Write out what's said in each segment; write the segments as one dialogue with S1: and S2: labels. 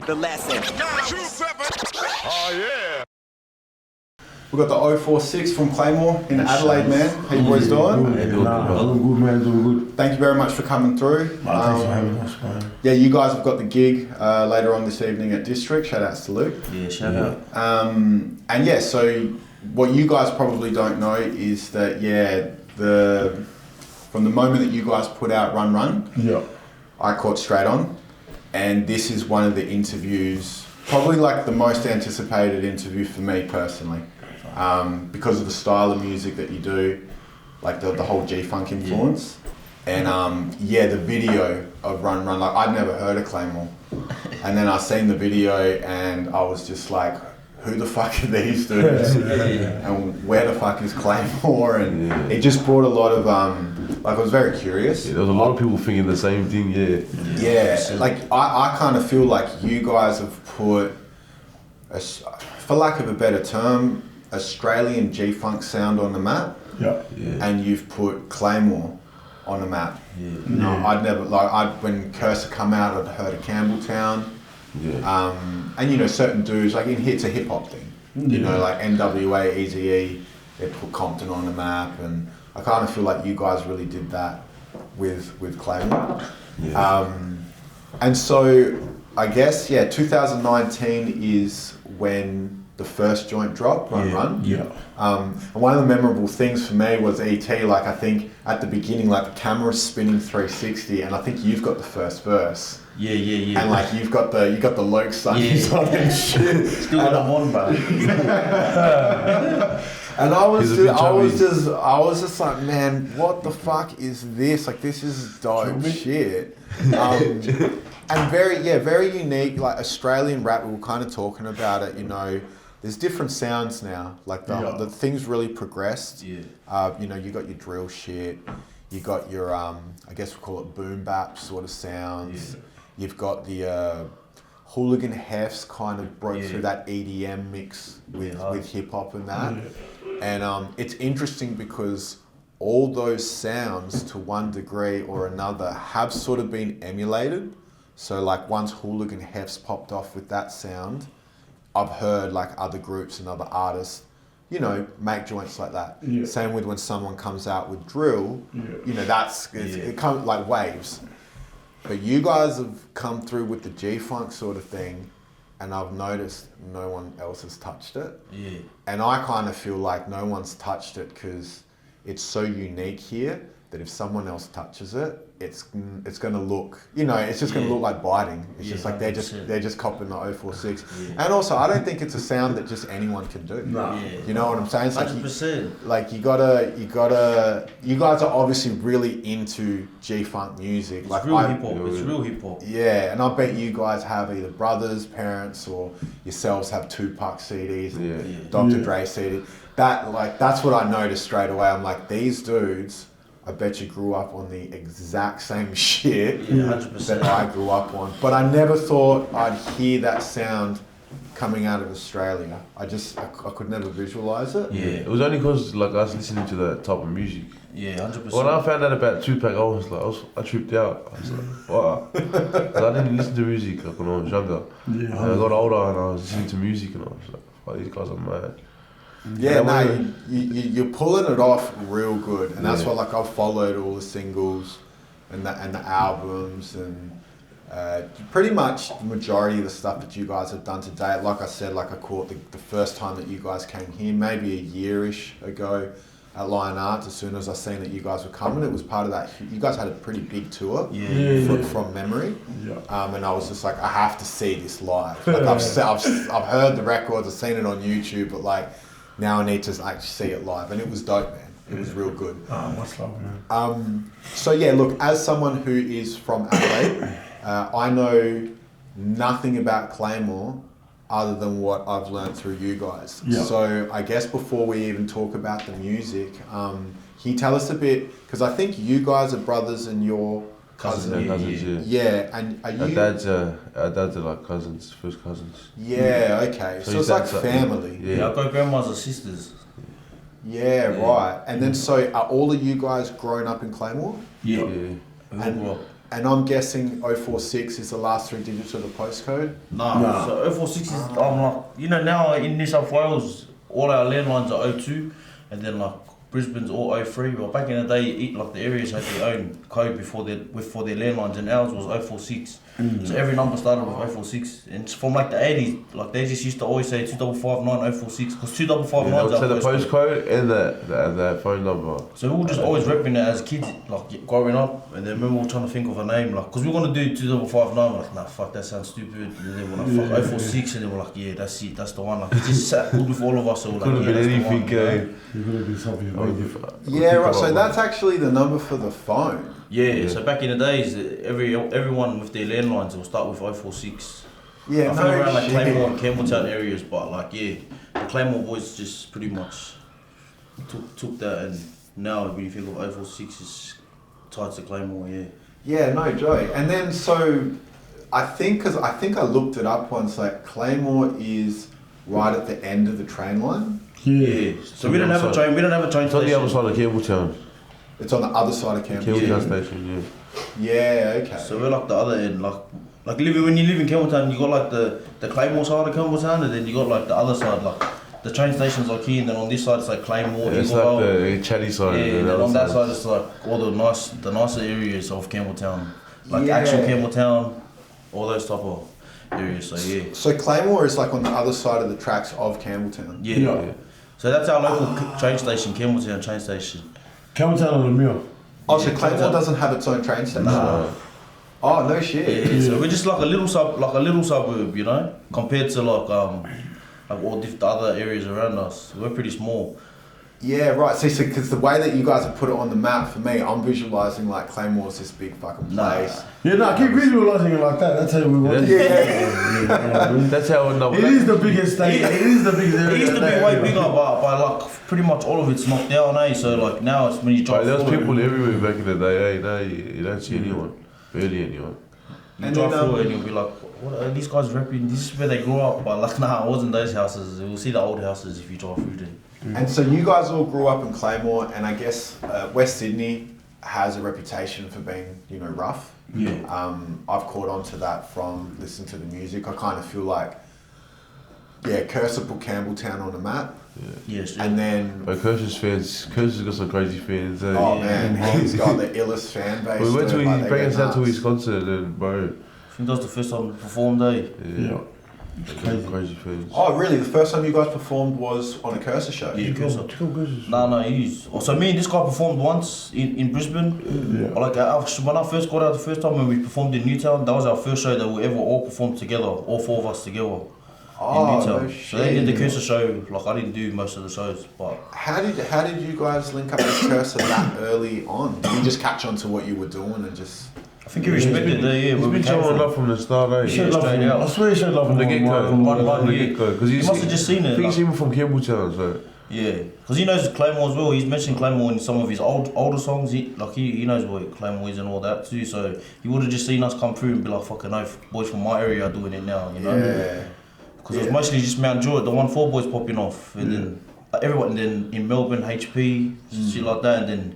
S1: The lesson.
S2: Oh yeah.
S3: We've got the 046 from Claymore in Adelaide, man. How you boys doing?
S4: Doing good, man. Doing good.
S3: Thank you very much for coming through.
S4: Thanks for having us, man.
S3: Yeah, you guys have got the gig later on this evening at District. Shout outs to Luke.
S5: Yeah, shout out.
S3: And yeah, so what you guys probably don't know is that, from the moment that you guys put out Run, I caught straight on. And this is one of the interviews, probably like the most anticipated interview for me personally. Because of the style of music that you do, like the whole G-Funk influence. And the video of Run, like I'd never heard of Claymore. And then I seen the video and I was just like, who the fuck are these dudes? And where the fuck is Claymore? And it just brought a lot of, I was very curious.
S6: Yeah, there was a lot of people thinking the same thing,
S3: like I kind of feel like you guys have put, for lack of a better term, Australian G-Funk sound on the map, and you've put Claymore on the map. I'd never, when Cursor come out, I'd heard of Campbelltown, and certain dudes, like it's a hip hop thing, like NWA, Eazy-E, they put Compton on the map, and I kind of feel like you guys really did that with Claymore. And so I guess, 2019 is when the first joint drop, Run. And one of the memorable things for me was ET, like I think at the beginning, like the camera's spinning 360 and I think you've got the first verse.
S5: Yeah.
S3: And like you got the Loke sunnies on and shit.
S5: Still got them on, buddy.
S3: And I was just like, man, what the fuck is this? Like this is dope shit. And very unique, like Australian rap, we were kind of talking about it, there's different sounds now, like the things really progressed. You got your drill shit, you got your, I guess we'll call it boom bap sort of sounds. You've got the Hooligan Hefts kind of broke through that EDM mix with hip hop and that. And it's interesting because all those sounds to one degree or another have sort of been emulated. So like once Hooligan Hefts popped off with that sound, I've heard like other groups and other artists, make joints like that. Same with when someone comes out with drill, it comes like waves. But you guys have come through with the G-Funk sort of thing, and I've noticed no one else has touched it. And I kind of feel like no one's touched it because it's so unique here that if someone else touches it, it's gonna look, it's just gonna look like biting. It's just like they're just copping the 046. And also, I don't think it's a sound that just anyone can do. You know what I'm saying? It's
S5: 100%.
S3: Like you guys are obviously really into G-Funk music.
S5: It's
S3: like
S5: real hip hop. It's real hip hop.
S3: Yeah, and I bet you guys have either brothers, parents, or yourselves have Tupac CDs, Dr. Dre CD. That's what I noticed straight away. I'm like, these dudes, I bet you grew up on the exact same shit that I grew up on. But I never thought I'd hear that sound coming out of Australia. I could never visualize it.
S6: It was only because like I was listening to that type of music.
S5: 100%.
S6: When I found out about Tupac, I tripped out. I was like, wow. 'Cause I didn't listen to music like when I was younger. And I got older and I was listening to music and I was like, wow, these guys are mad.
S3: You're pulling it off real good, and that's why like I've followed all the singles and the albums and pretty much the majority of the stuff that you guys have done to date. Like I said, like I caught the first time that you guys came here, maybe a year-ish ago at Lion Arts. As soon as I seen that you guys were coming, it was part of that. You guys had a pretty big tour from memory, and I was just like, I have to see this live. Like I've heard the records, I've seen it on YouTube, but like. Now I need to actually see it live, and it was dope, man. It was real good.
S4: Much love, man.
S3: So look, as someone who is from Adelaide, I know nothing about Claymore other than what I've learned through you guys. So I guess before we even talk about the music, can you tell us a bit, because I think you guys are brothers and you're cousins. And are you?
S6: Our dads are like cousins, first cousins.
S3: Okay. So it's like family.
S5: I've got grandmas and sisters.
S3: Right. And then so are all of you guys grown up in Claymore?
S5: Yeah.
S3: And I'm guessing 046 is the last 3 digits of the postcode.
S5: Nah. So 046 is now in New South Wales, all our landlines are 02, and then like Brisbane's all 03. Well, back in the day, like the areas had their own code for their landlines, and ours was 046. So every number started with 046, and it's from like the 80s. Like they just used to always say 2559 046 because 2559
S6: So the postcode and the phone number.
S5: So we were just always repping it as kids, like growing up, and then we were trying to think of a name, like, because we were going to do 2559, we're like, nah, fuck, that sounds stupid. And then we're like, fuck, 046, and then we're like, yeah, that's it, that's the one. Like, it just sat good with all of us, so we're like, yeah, that's the one.
S4: You could have been something way different.
S3: Yeah, right. So that's actually the number for the phone.
S5: Yeah, so back in the days, everyone with their landlines will start with 046.
S3: Yeah,
S5: I think around like Claymore and Campbelltown areas, but like, yeah, the Claymore boys just pretty much took that, and now when you think of 046, it's tied to Claymore, yeah.
S3: Yeah, no joke. And then so I think I looked it up once. Like Claymore is right at the end of the train line.
S5: Yeah. So we don't have a train. We don't have a train
S6: It's on
S5: station.
S6: the other side of Campbelltown.
S3: It's on the other side of Campbelltown.
S6: Campbelltown station, yeah.
S3: Yeah, okay.
S5: So we're like the other end, like when you live in Campbelltown, you got like the Claymore side of Campbelltown, and then you got like the other side, like the train station's like here, and then on this side it's like Claymore,
S6: It's like the chatty side.
S5: yeah, and then on that side it's like all the nicer areas of Campbelltown, like
S3: Yeah.
S5: actual Campbelltown, all those type of areas. So yeah.
S3: So Claymore is like on the other side of the tracks of Campbelltown.
S5: Yeah. So that's our local train station, Campbelltown train station.
S4: Campbelltown on the mill.
S3: Oh, so Claymore doesn't have its own train station?
S5: Nah.
S3: Oh, no shit.
S5: Yeah, so we're just like a little suburb, you know, compared to like all the other areas around us. We're pretty small.
S3: Yeah, right. See, so because the way that you guys have put it on the map, for me, I'm visualising like Claymore's this big fucking place.
S4: Yeah, no, keep visualising it like that. That's how we want it.
S3: Yeah.
S6: That's how we know.
S4: It is the biggest state. It is the biggest area.
S5: It used to be way bigger, but like pretty much all of it's knocked down, eh? So like now it's when you drive
S6: There was
S5: through
S6: people everywhere back in the day, now you don't see anyone. Barely anyone.
S5: You
S3: And
S5: drive
S3: then,
S5: through it and you'll be like, what are these guys repping? This is where they grew up. But like, nah, it wasn't those houses. You'll see the old houses if you drive through them.
S3: And so you guys all grew up in Claymore, and I guess West Sydney has a reputation for being, you know, rough.
S5: Yeah.
S3: I've caught on to that from listening to the music. I kind of feel like, yeah, Cursor put Campbelltown on the map.
S5: Yes.
S3: And then,
S6: But Curse's got some crazy fans. Eh?
S3: oh man, he's got the illest fan base.
S6: We went to
S3: dude, like, they
S6: bring
S3: go
S6: us out to
S3: nuts.
S6: his concert, and bro,
S5: I think that was the first time we performed, eh?
S6: yeah, crazy fans.
S3: Oh really? The first time you guys performed was on a Cursor show?
S5: Yeah, Cursor.
S4: Good.
S5: No, he's. So me and this guy performed once in Brisbane.
S4: Yeah.
S5: Like when I first got out the first time when we performed in Newtown, that was our first show that we ever all performed together, all 4 of us together.
S3: Oh,
S5: in Newtown.
S3: no
S5: So they did the
S3: shit.
S5: Cursor show. Like I didn't do most of the shows, but
S3: How did you guys link up with Cursor that early on? Did you just catch on to what you were doing and just?
S5: I think he respected the
S6: He's
S5: where we
S6: been
S5: came
S6: showing
S5: from.
S6: love from the start, eh?
S5: Yeah, straight out.
S4: I swear he showed love
S6: From the get-go.
S5: From the
S6: Yeah.
S5: get-go.
S6: Because
S5: He must have just seen
S6: I
S5: it.
S6: think he's
S5: Like,
S6: even from Campbelltown, so.
S5: yeah, because he knows Claymore as well. He's mentioned Claymore in some of his older songs. He knows what Claymore is and all that too. So he would have just seen us come through and be like, "Fucking no, boys from my area are doing it now," you know.
S3: Yeah.
S5: Because it was mostly just Mount Druitt, the 1-4 boys popping off, and then everyone. And then in Melbourne, HP, shit like that. And then,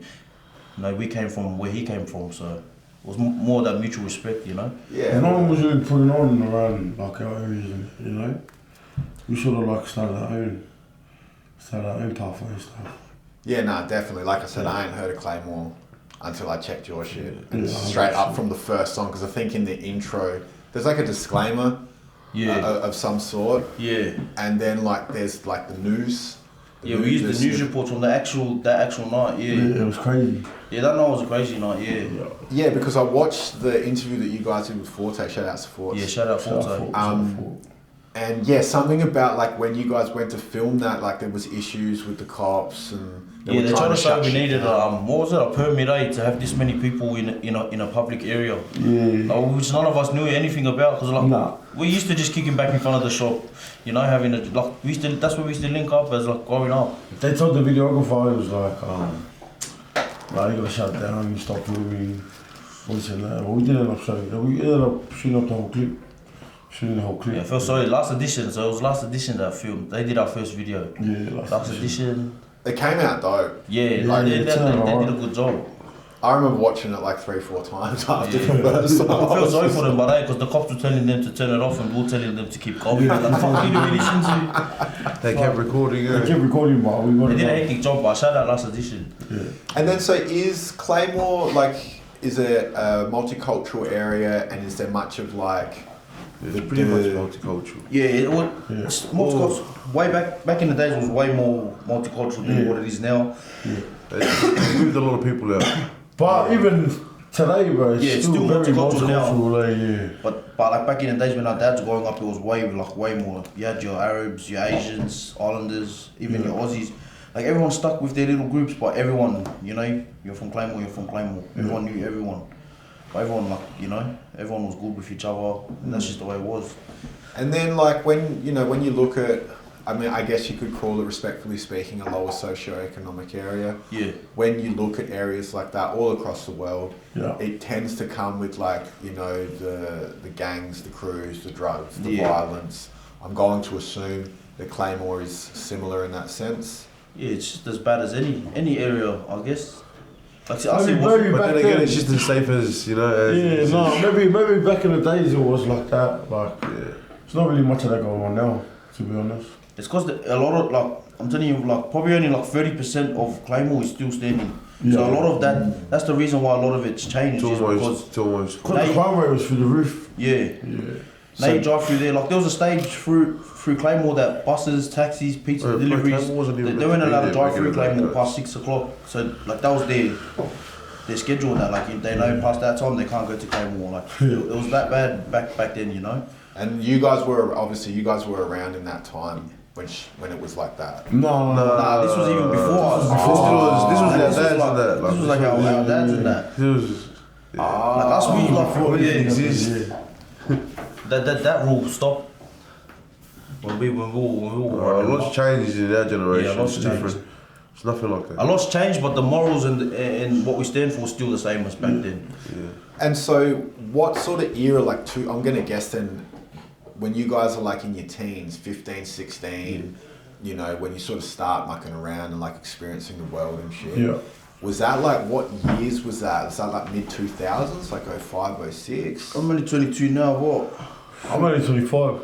S5: you know, we came from where he came from, so it was more that mutual respect, you know.
S3: Yeah.
S4: No one was really putting on around like our areas, you know. We sort of like started our own pathway and stuff.
S3: Yeah, nah, definitely. Like I said, I ain't heard of Claymore until I checked your shit. And
S4: Yeah,
S3: straight up from the first song, because I think in the intro, there's like a disclaimer of some sort.
S5: Yeah.
S3: And then like there's like the news.
S5: We used the news reports on that actual night,
S4: Yeah, it was crazy.
S5: Yeah, that night was a crazy night, yeah.
S3: Yeah, because I watched the interview that you guys did with Forte. Shout out to Forte.
S5: Yeah, shout out Forte.
S3: And yeah, something about like when you guys went to film that, like there was issues with the cops and
S5: Yeah, they're trying to say
S3: shut
S5: we
S3: shit
S5: needed
S3: down.
S5: what was it, a permit to have this many people in a public area.
S4: Yeah.
S5: Which none of us knew anything about, because like
S4: Nah.
S5: we used to just kick him back in front of the shop, you know, having a like that's where we used to link up as like growing up.
S4: They told the videographer, it was like you gotta shut down, you stop filming, this and that. But we didn't end up shutting down. We ended up shooting up the whole clip.
S5: Yeah, sorry, last edition. So it was last edition that filmed. They did our first video.
S4: Yeah,
S5: Last edition.
S3: It came out dope.
S5: Yeah,
S4: Yeah,
S5: like they
S4: it's
S5: did a
S4: alright.
S5: good job.
S3: I remember watching it like 3-4 times after the first time.
S5: I feel sorry for them, but because the cops were telling them to turn it off and we're telling them to keep going. Like, fuck you, we listen to.
S6: They kept recording.
S4: They kept recording, but we got
S5: They did a hectic job, but I showed that last edition.
S4: Yeah.
S3: And then, so is Claymore like? Is it a multicultural area, and is there much of like?
S6: It's pretty much multicultural.
S5: Yeah, it was multicultural. Way back in the days, it was way more multicultural than what it is now.
S4: Yeah.
S6: They moved a lot of people out.
S4: But even today, bro, it's still very
S5: multicultural
S4: multicultural. Like,
S5: But like back in the days when our dads were growing up, it was way more. You had your Arabs, your Asians, Islanders, even your Aussies. Like everyone stuck with their little groups, but everyone, you know, you're from Claymore. Everyone knew everyone. But everyone, like, you know, everyone was good with each other, and that's just the way it was.
S3: And then, like, when you look at, I mean, I guess you could call it, respectfully speaking, a lower socioeconomic area.
S5: Yeah.
S3: When you look at areas like that all across the world, it tends to come with, like, you know, the gangs, the crews, the drugs, the violence. I'm going to assume that Claymore is similar in that sense.
S5: Yeah, it's just as bad as any area, I guess. Like,
S4: but then again,
S6: it's just as safe as, you know.
S4: Maybe back in the days it was like that. Like, there's not really much of that going on now, to be honest.
S5: It's because a lot of, like, I'm telling you, like, probably only like 30% of Claymore is still standing. Yeah. So a lot of that's the reason why a lot of it's changed.
S6: Because
S4: the crime rate was through the roof.
S5: Yeah. Now you drive through there, like there was a stage through Claymore that buses, taxis, pizza deliveries, they weren't allowed to drive through Claymore past 6 o'clock. So like that was their schedule, that like if they know past that time they can't go to Claymore. Like it was that bad back then, you know.
S3: And you guys were around in that time when it was like that.
S4: No,
S5: this was even before us.
S6: This was our dads and that.
S5: This was like our dads and that.
S6: This was
S5: like us, we like
S6: before it existed.
S5: That rule stopped when we were
S6: a lot's changed in our generation.
S5: Yeah, a lot's
S6: different. It's nothing like that.
S5: A lot's changed, but the morals and what we stand for is still the same as back then.
S6: Yeah.
S3: And so, what sort of era, like, I'm gonna guess then, when you guys are like in your teens, 15, 16, you know, when you sort of start mucking around and like experiencing the world and shit.
S4: Yeah.
S3: Was that like, what years was that? Was that like mid-2000s, like 05, 06?
S5: I'm only 22 now, what?
S4: I'm only 25.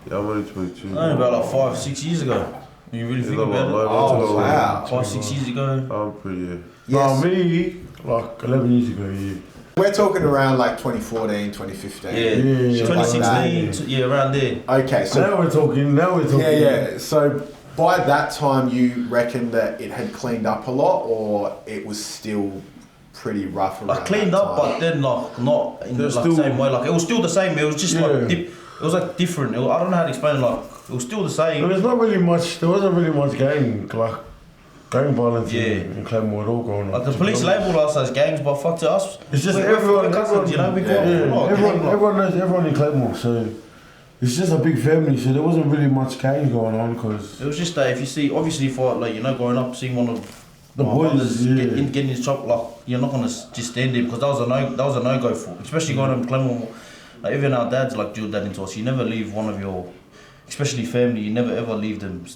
S6: Yeah, I'm only 22.
S5: Only about like 5-6 years ago. When you really think about it.
S3: Oh, wow.
S5: 5-6 years ago.
S6: I'm pretty,
S3: Yes.
S4: No, me, like 11 years ago,
S3: We're talking around like 2014, 2015.
S5: Yeah, 2016, around there.
S3: Okay, so
S4: now we're talking.
S3: Yeah. So by that time, you reckon that it had cleaned up a lot, or it was still pretty rough around
S5: Like cleaned
S3: that
S5: up,
S3: time?
S5: but then like not in the
S6: still,
S5: same way. Like it was still the same. It was just like it was like different. I don't know how to explain it. Like it was still the same.
S4: There wasn't really much gang violence in Claymore at all going on.
S5: Like the police labelled us as gangs, but fuck to us.
S4: It's just
S5: we're cousins, you know. We got
S4: everyone knows everyone in Claymore, so it's just a big family. So there wasn't really much gangs going on because
S5: it was just that if you see, obviously for like, you know, growing up seeing one of
S4: the boys
S5: getting his chop, like you're not gonna just stand there because that was a no go for, especially going up to Claymore. Like even our dads like drilled that into us. You never leave one of your, especially family. You never ever leave them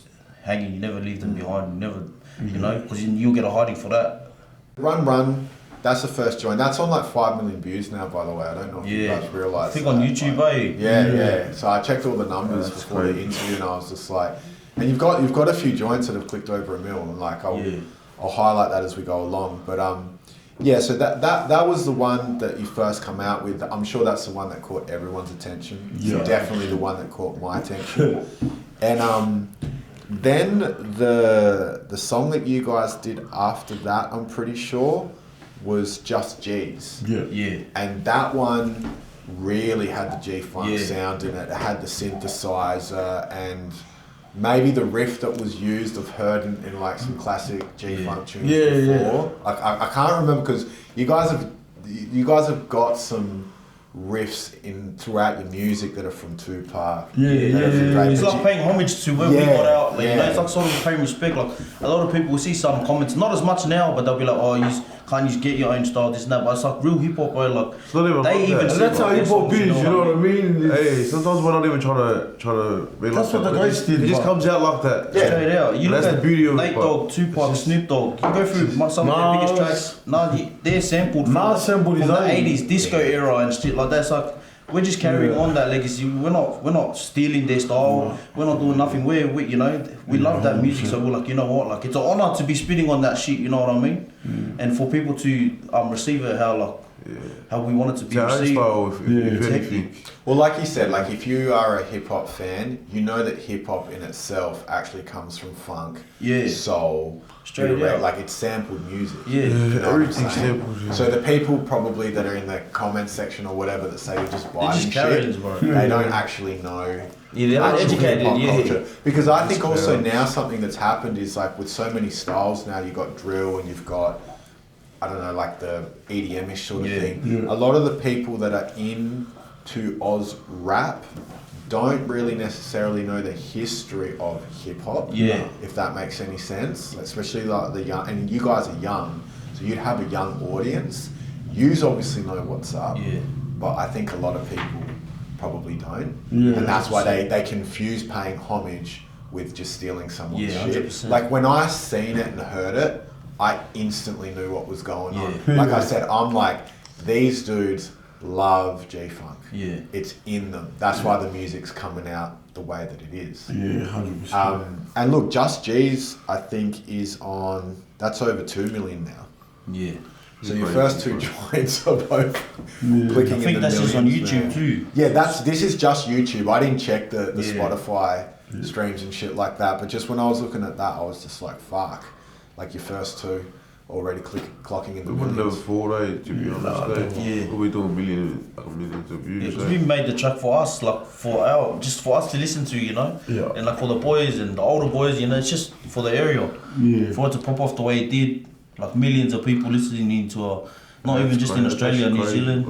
S5: hanging. You never leave them behind. You never. You know, because you'll get a hiding for that.
S3: Run, that's the first joint. That's on like 5 million views now, by the way. I don't know if you guys realise.
S5: I think on YouTube,
S3: Yeah. So I checked all the numbers before the interview, and I was just like, and you've got a few joints that have clicked over 1 million, and like I'll highlight that as we go along. But so that was the one that you first come out with. I'm sure that's the one that caught everyone's attention. Yeah. Definitely the one that caught my attention. And then the song that you guys did after that, I'm pretty sure, was Just G's.
S5: Yeah.
S3: And that one really had the G-Funk sound in it. It had the synthesizer, and maybe the riff that was used I've heard in like some classic G-Funk tunes before. Like I can't remember, because you guys have got some riffs throughout your music that are from Tupac.
S5: It's like paying homage to where we got out. Like, you know, it's like sort of paying respect. Like a lot of people will see some comments, not as much now, but they'll be like, "Oh, can't you get your own style, this and that, but it's like real hip hop, bro, like,
S6: It's not even
S5: they
S6: like
S5: even
S6: that.
S5: sing
S4: That's how
S5: like
S4: hip hop
S5: their
S4: is,
S5: songs,
S4: you know what I mean?
S6: Hey, sometimes we're not even trying to be
S4: That's
S6: like
S4: what the
S6: that.
S4: guys did,
S6: It just
S4: but-
S6: comes out like that.
S5: Straight out. You
S6: That's
S5: look
S6: the
S5: at
S6: beauty of it,
S5: Nate
S6: but
S5: Dogg, Tupac, Snoop Dogg. You go through some of their biggest tracks. They're sampled from,
S4: Nas sampled his
S5: from the
S4: own.
S5: 80s disco era and shit like that. It's like we're just carrying on that legacy. We're not stealing their style. We're not doing nothing. We you know, we love that music, so we're like, you know what, like it's an honor to be spitting on that shit. You know what I mean? And for people to receive it how we want it to be
S6: our own
S5: received.
S6: style, if anything.
S3: Well, like you said, like if you are a hip hop fan, you know that hip hop in itself actually comes from funk, soul,
S5: Straight out.
S3: like it's sampled music.
S5: Yeah.
S3: You know what I'm
S6: Everything's
S3: saying?
S6: sampled. Yeah.
S3: So the people probably that are in the comment section or whatever that say you're just
S5: They're
S3: buying
S5: just carriers,
S3: shit,
S5: bro.
S3: they don't actually know
S5: Yeah, they're
S3: actual
S5: uneducated.
S3: hip-hop
S5: Yeah.
S3: culture. Because I think also
S6: Yeah.
S3: now something that's happened is like with so many styles now, you've got drill and you've got, I don't know, like the EDM-ish sort of
S5: Yeah.
S3: thing. A lot of the people that are into Oz rap don't really necessarily know the history of hip hop.
S5: Yeah.
S3: If that makes any sense, especially like the young, and you guys are young, so you'd have a young audience. Yous obviously know what's up,
S5: Yeah.
S3: but I think a lot of people probably don't,
S4: Yeah.
S3: and that's why they confuse paying homage with just stealing someone's
S5: Yeah,
S3: shit.
S5: 100%.
S3: Like when I seen it and heard it, I instantly knew what was going on.
S5: Yeah.
S3: Like I said, I'm like, these dudes love G-Funk.
S5: Yeah.
S3: It's in them. That's why the music's coming out the way that it is.
S4: Yeah, 100%.
S3: And look, Just G's, I think, is on, that's over 2 million now.
S5: Yeah.
S3: So your first two joints are both clicking
S5: I
S3: in
S5: think
S3: the
S5: that's just on
S3: millions
S5: YouTube
S3: now.
S5: too.
S3: Yeah, this is just YouTube. I didn't check the
S5: Yeah.
S3: Spotify streams and shit like that. But just when I was looking at that, I was just like, fuck. Like your first two already clocking in the
S6: We wouldn't have
S3: millions.
S6: afford it, to be honest.
S5: Yeah.
S6: We'll be doing millions of
S5: Yeah,
S6: views.
S5: 'cause we made the track for us, like for us to listen to, you know,
S4: Yeah.
S5: and like for the boys and the older boys, you know, it's just for the area,
S4: Yeah.
S5: for it to pop off the way it did, like millions of people listening to our, not even
S6: That's
S5: just in
S6: crazy.
S5: Australia,
S6: That's
S5: New
S6: crazy,
S5: Zealand,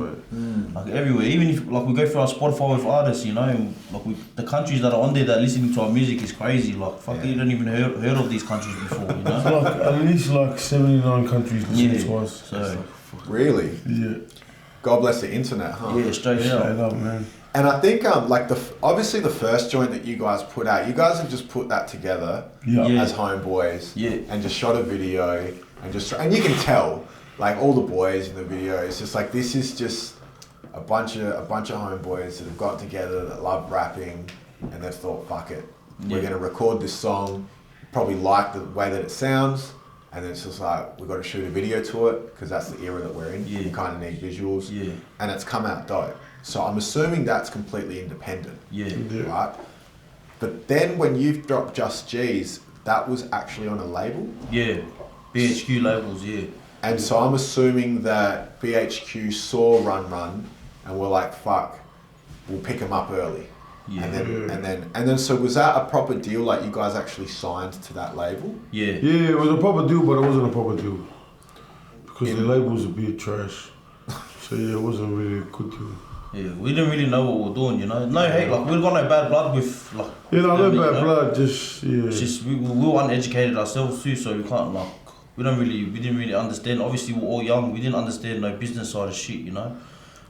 S6: but
S5: like everywhere. Even if like we go through our Spotify with artists, you know, and, like the countries that are on there that listening to our music is crazy. Like fuck, you don't even heard of these countries before, you know.
S4: Like at least like 79 countries listen to us.
S5: So
S3: Really?
S4: Yeah.
S3: God bless the internet, huh?
S5: yeah, straight
S4: Straight
S5: out.
S4: up, man.
S3: And I think like obviously the first joint that you guys put out, you guys have just put that together
S4: Yeah.
S5: Yeah.
S3: as homeboys,
S5: Yeah.
S3: and just shot a video and you can tell, like all the boys in the video, it's just like this is just a bunch of homeboys that have got together that love rapping, and they've thought, fuck it, we're
S5: Yeah.
S3: gonna record this song, probably like the way that it sounds, and then it's just like we've got to shoot a video to it because that's the era that we're in.
S5: Yeah.
S3: You kind of need visuals,
S5: Yeah.
S3: and it's come out dope. So I'm assuming that's completely independent,
S5: Yeah.
S3: right? But then when you've dropped Just G's, that was actually on a label.
S5: Yeah. BHQ labels, yeah.
S3: And so I'm assuming that BHQ saw Run and were like, fuck, we'll pick him up early.
S5: Yeah.
S3: And then so was that a proper deal, like you guys actually signed to that label?
S5: Yeah.
S4: Yeah, it was a proper deal, but it wasn't a proper deal. Because the label was a bit trash. So yeah, it wasn't really a good deal.
S5: Yeah, we didn't really know what we were doing, you know. No hate, like we got no bad blood with like.
S4: Yeah, no,
S5: them,
S4: no
S5: you
S4: bad
S5: know?
S4: blood, just, yeah.
S5: It's just we were uneducated ourselves too, so we can't like we didn't really understand. Obviously, we're all young. We didn't understand no business side of shit, you know.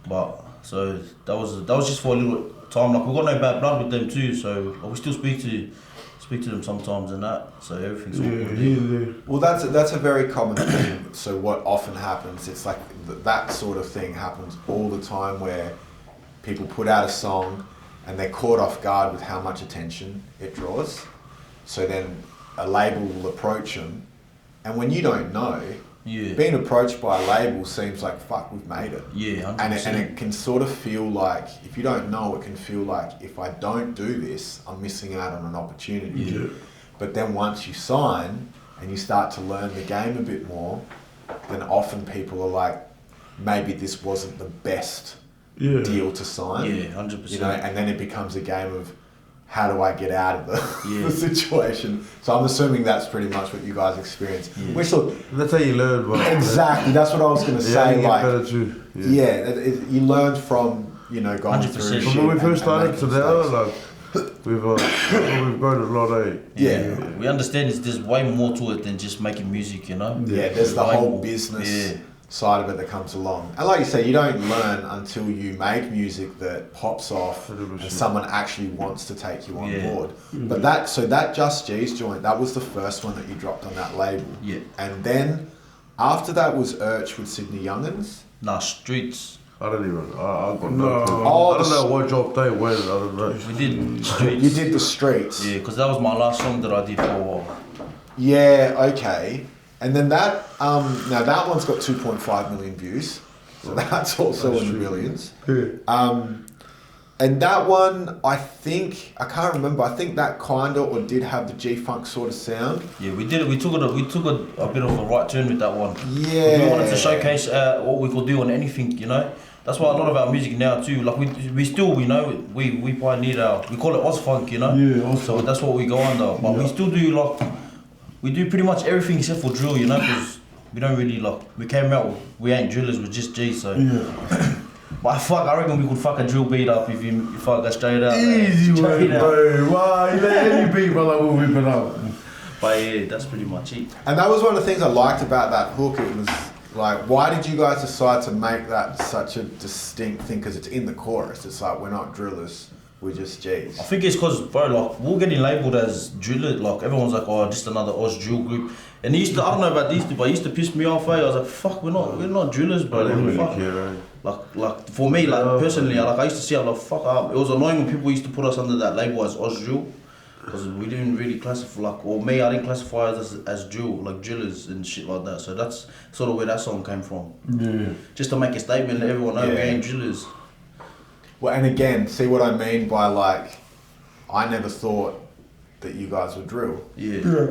S5: But so that was just for a little time. Like we got no bad blood with them too, so like, we still speak to them sometimes and that. So everything's all good.
S4: Yeah.
S3: Well, that's a very common thing. So what often happens, it's like that sort of thing happens all the time where people put out a song and they're caught off guard with how much attention it draws. So then a label will approach them, and when you don't know,
S5: Yeah.
S3: being approached by a label seems like, fuck, we've made it.
S5: Yeah, 100%.
S3: And it can sort of feel like, if you don't know, it can feel like, if I don't do this, I'm missing out on an opportunity.
S4: Yeah.
S3: But then once you sign and you start to learn the game a bit more, then often people are like, maybe this wasn't the best
S4: Yeah.
S3: deal to sign.
S5: Yeah, 100%.
S3: You know, and then it becomes a game of, how do I get out of
S5: Yeah.
S3: the situation? So I'm assuming that's pretty much what you guys experienced. Which look,
S6: that's how you learn, bro.
S3: exactly, that's what I was going to
S6: Yeah,
S3: say.
S6: you get
S3: Like,
S6: better too.
S3: you learned from, you know, going
S5: 100%.
S3: through
S6: From
S3: shit
S6: when we first
S3: and
S6: started
S3: making
S6: to now,
S3: mistakes.
S6: like, we've grown a lot, eh?
S3: Yeah.
S5: We understand there's way more to it than just making music, you know?
S3: Yeah, there's the
S5: Way
S3: whole
S5: more.
S3: business side of it that comes along. And like you say, you don't learn until you make music that pops off
S6: 100%.
S3: and someone actually wants to take you on
S5: Yeah.
S3: board. But that Just G's joint, that was the first one that you dropped on that label.
S5: Yeah.
S3: And then after that was Urch with Sydney Young'uns.
S5: Nah, Streets.
S6: I don't even. I got no clue.
S3: Oh,
S6: I don't know what job they went. I don't know.
S5: We did Streets.
S3: You did The Streets.
S5: Yeah, because that was my last song that I did for a while.
S3: Yeah, okay. And then that, now that one's got 2.5 million views. So that's also in the millions. And that one, I can't remember, I think that kinda or did have the G-Funk sort of sound.
S5: Yeah, we did it. We took a bit of a right turn with that one.
S3: Yeah.
S5: We wanted to showcase what we could do on anything, you know. That's why a lot of our music now too, like we still, you know, we pioneered we call it Oz Funk, you know.
S4: Yeah, Oz
S5: So
S4: Funk.
S5: that's what we go under. But we still do we do pretty much everything except for drill, you know, because we don't really we came out, we ain't drillers, we're just G's, so.
S4: Yeah.
S5: But I reckon we could fuck a drill beat up if I go straight out.
S4: Easy way,
S5: straight out.
S4: bro. Why? You let any beat, but like, we'll whip it up.
S5: But yeah, that's pretty much it.
S3: And that was one of the things I liked about that hook. It was like, why did you guys decide to make that such a distinct thing? Because it's in the chorus. It's like, we're not drillers, we're just G's.
S5: I think it's because, bro, like, we're getting labelled as driller. Like, everyone's like, oh, just another Oz drill group. And it used to, I don't know about these two, but it used to piss me off, eh? I was like, fuck, we're not drillers, bro.
S6: I didn't really
S5: Fuck.
S6: care, eh?
S5: Like for me, like personally, I used to see, I'm like, fuck up. It was annoying when people used to put us under that label as Oz drill. Because we didn't really classify, or me, I didn't classify us as drill, like drillers and shit like that. So that's sort of where that song came from.
S4: Yeah.
S5: Just to make a statement, let everyone know we ain't drillers.
S3: Well, and again, see what I mean by like, I never thought that you guys would drill.
S5: Yeah.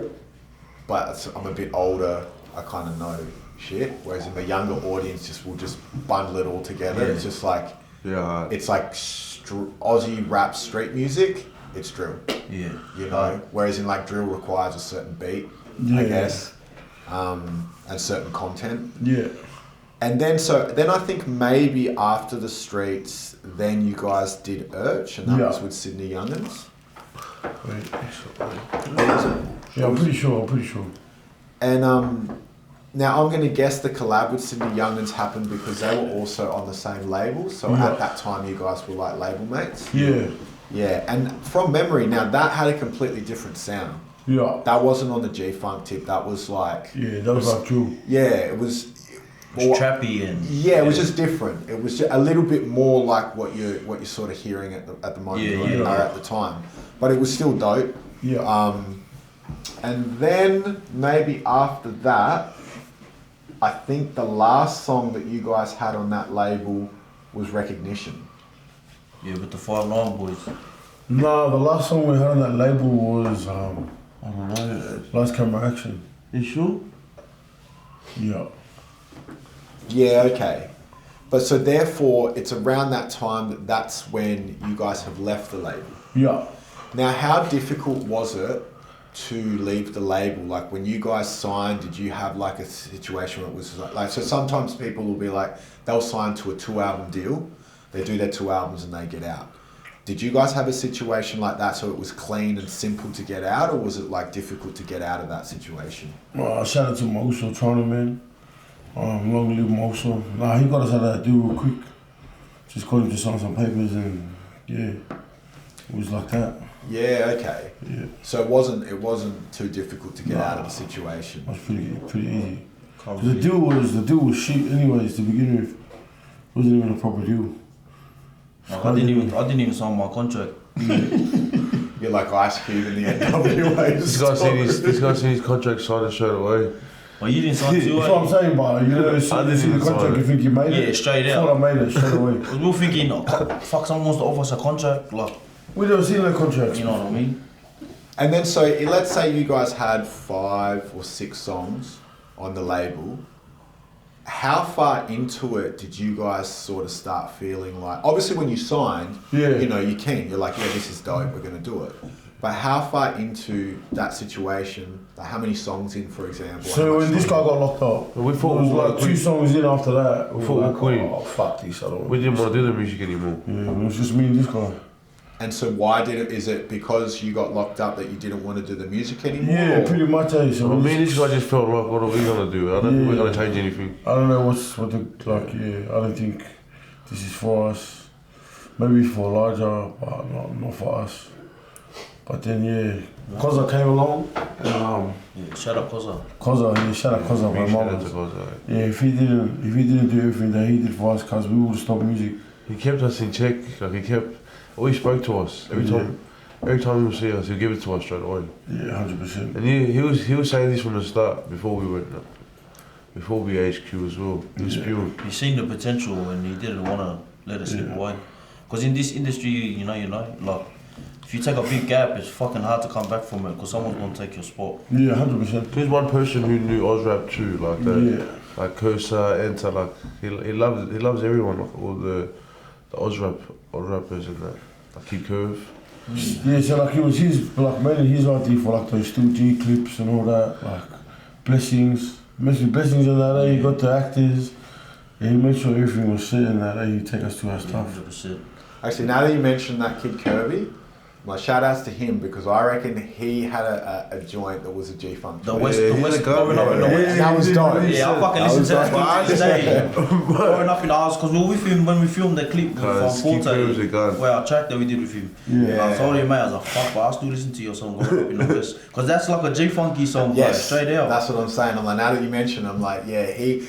S3: But I'm a bit older, I kind of know shit. Whereas in the younger audience, will just bundle it all together.
S5: Yeah.
S3: It's just like,
S6: Yeah.
S3: it's like Aussie rap street music, it's drill.
S5: Yeah.
S3: You know? Whereas in like drill requires a certain beat, I guess, and certain content.
S4: Yeah.
S3: And then I think maybe after the Streets, then you guys did Urch, and that was with Sydney Young'uns.
S4: Yeah, I'm pretty sure.
S3: And now I'm going to guess the collab with Sydney Young'uns happened because they were also on the same label. So at that time, you guys were like label mates.
S4: Yeah.
S3: Yeah, and from memory, now that had a completely different sound.
S4: Yeah.
S3: That wasn't on the G-Funk tip. That was like,
S4: Yeah, that was like true.
S3: yeah, it was.
S5: It was trappy and...
S3: Yeah, it was just different. It was just a little bit more like what you're sort of hearing at the moment or at the time, but it was still dope.
S4: Yeah.
S3: And then maybe after that, I think the last song that you guys had on that label was Recognition.
S5: Yeah, with the 5'9" boys.
S4: No, the last song we had on that label was I don't know, Last Camera Action.
S6: You sure?
S4: Yeah.
S3: Yeah, okay. But so therefore, it's around that time that's when you guys have left the label.
S4: Yeah.
S3: Now, how difficult was it to leave the label? Like when you guys signed, did you have like a situation where it was like, so sometimes people will be like, they'll sign to a 2-album deal, they do their 2 albums and they get out. Did you guys have a situation like that so it was clean and simple to get out, or was it like difficult to get out of that situation?
S4: Well, shout out to Moso, Toronto, man. Long live Moso. Nah, he got us out of that deal real quick. Just got him to sign some papers and yeah, it was like that.
S3: Yeah, okay.
S4: Yeah.
S3: So it wasn't too difficult to get out of the situation.
S4: It was pretty easy. The deal was shit anyways to begin with. It wasn't even a proper deal.
S5: Like, I didn't even sign my contract.
S3: You're like Ice Cube in the NWA.
S6: This guy's seen his contract signed straight away.
S5: Well, you didn't sign too,
S4: That's what I'm saying, but you know,
S6: I didn't
S4: see the
S6: even sign
S4: contract,
S6: it.
S4: you think you made it?
S5: Yeah, straight
S4: I
S5: out.
S4: thought I made it straight away.
S5: We were thinking, oh, fuck, someone wants to offer us a contract. Like,
S4: We never seen that contract.
S5: you know what I mean?
S3: And then so let's say you guys had 5 or 6 songs on the label. How far into it did you guys sort of start feeling like, obviously when you signed, you know, you're keen, you're like, yeah, this is dope, we're going to do it. But how far into that situation, like how many songs in, for example?
S4: So when this guy got locked up,
S6: We thought
S4: it was
S6: we were
S4: like 2 songs in after that.
S6: We thought we were queen.
S4: Oh, fuck this, I don't
S6: We didn't want to do the music anymore.
S4: Yeah, it was just me and this guy.
S3: And so why did it? Is it because you got locked up that you didn't want to do the music anymore?
S4: Yeah,
S3: or?
S4: pretty much. So
S6: I mean, this guy just felt like, what are we gonna do? I don't think we're gonna change anything.
S4: I don't know I don't think this is for us. Maybe for larger, but not for us. But then Koza came along and
S5: Shout out Koza.
S4: Shout out Koza, my mom. Yeah, if he didn't do everything that he did for us, cause we would have stopped music.
S6: He kept us in check. Like he always spoke to us every time. Every time he would see us, he'd give it to us straight away.
S4: Yeah, 100%.
S6: And he was saying this from the start before we went, before we HQ as well. He was spewing.
S5: He seen the potential and he didn't want to let it slip away. Because in this industry, you know, like if you take a big gap, it's fucking hard to come back from it because someone's gonna take your spot.
S4: Yeah, 100%.
S6: There's one person who knew Oz rap too, like that. Like Kosa, NTER, like he loves everyone, like all the Oz rappers and that. Like Kid Curve.
S4: Yeah, so like mainly his idea for like those Still G clips and all that, like blessings and that. He got the actors. Yeah, he made sure everything was set and that. He'd take us to our stuff.
S5: 100%.
S3: Actually, now that you mentioned that Kid Kirby, my shout outs to him because I reckon he had a joint that was a G-Funk joint.
S5: The West growing up in the West.
S3: That was dope.
S5: Yeah, I fucking listened to that back in the day. Growing up in ours, because when we filmed the clip from Forte, where our track that we did with him.
S4: Yeah.
S5: I told him, mate, I was like, fuck, but I still listen to your song growing up in the West. Because that's like a G-Funky song,
S3: Yes,
S5: straight out.
S3: that's what I'm saying. I'm like, now that you mention, I'm like, yeah, he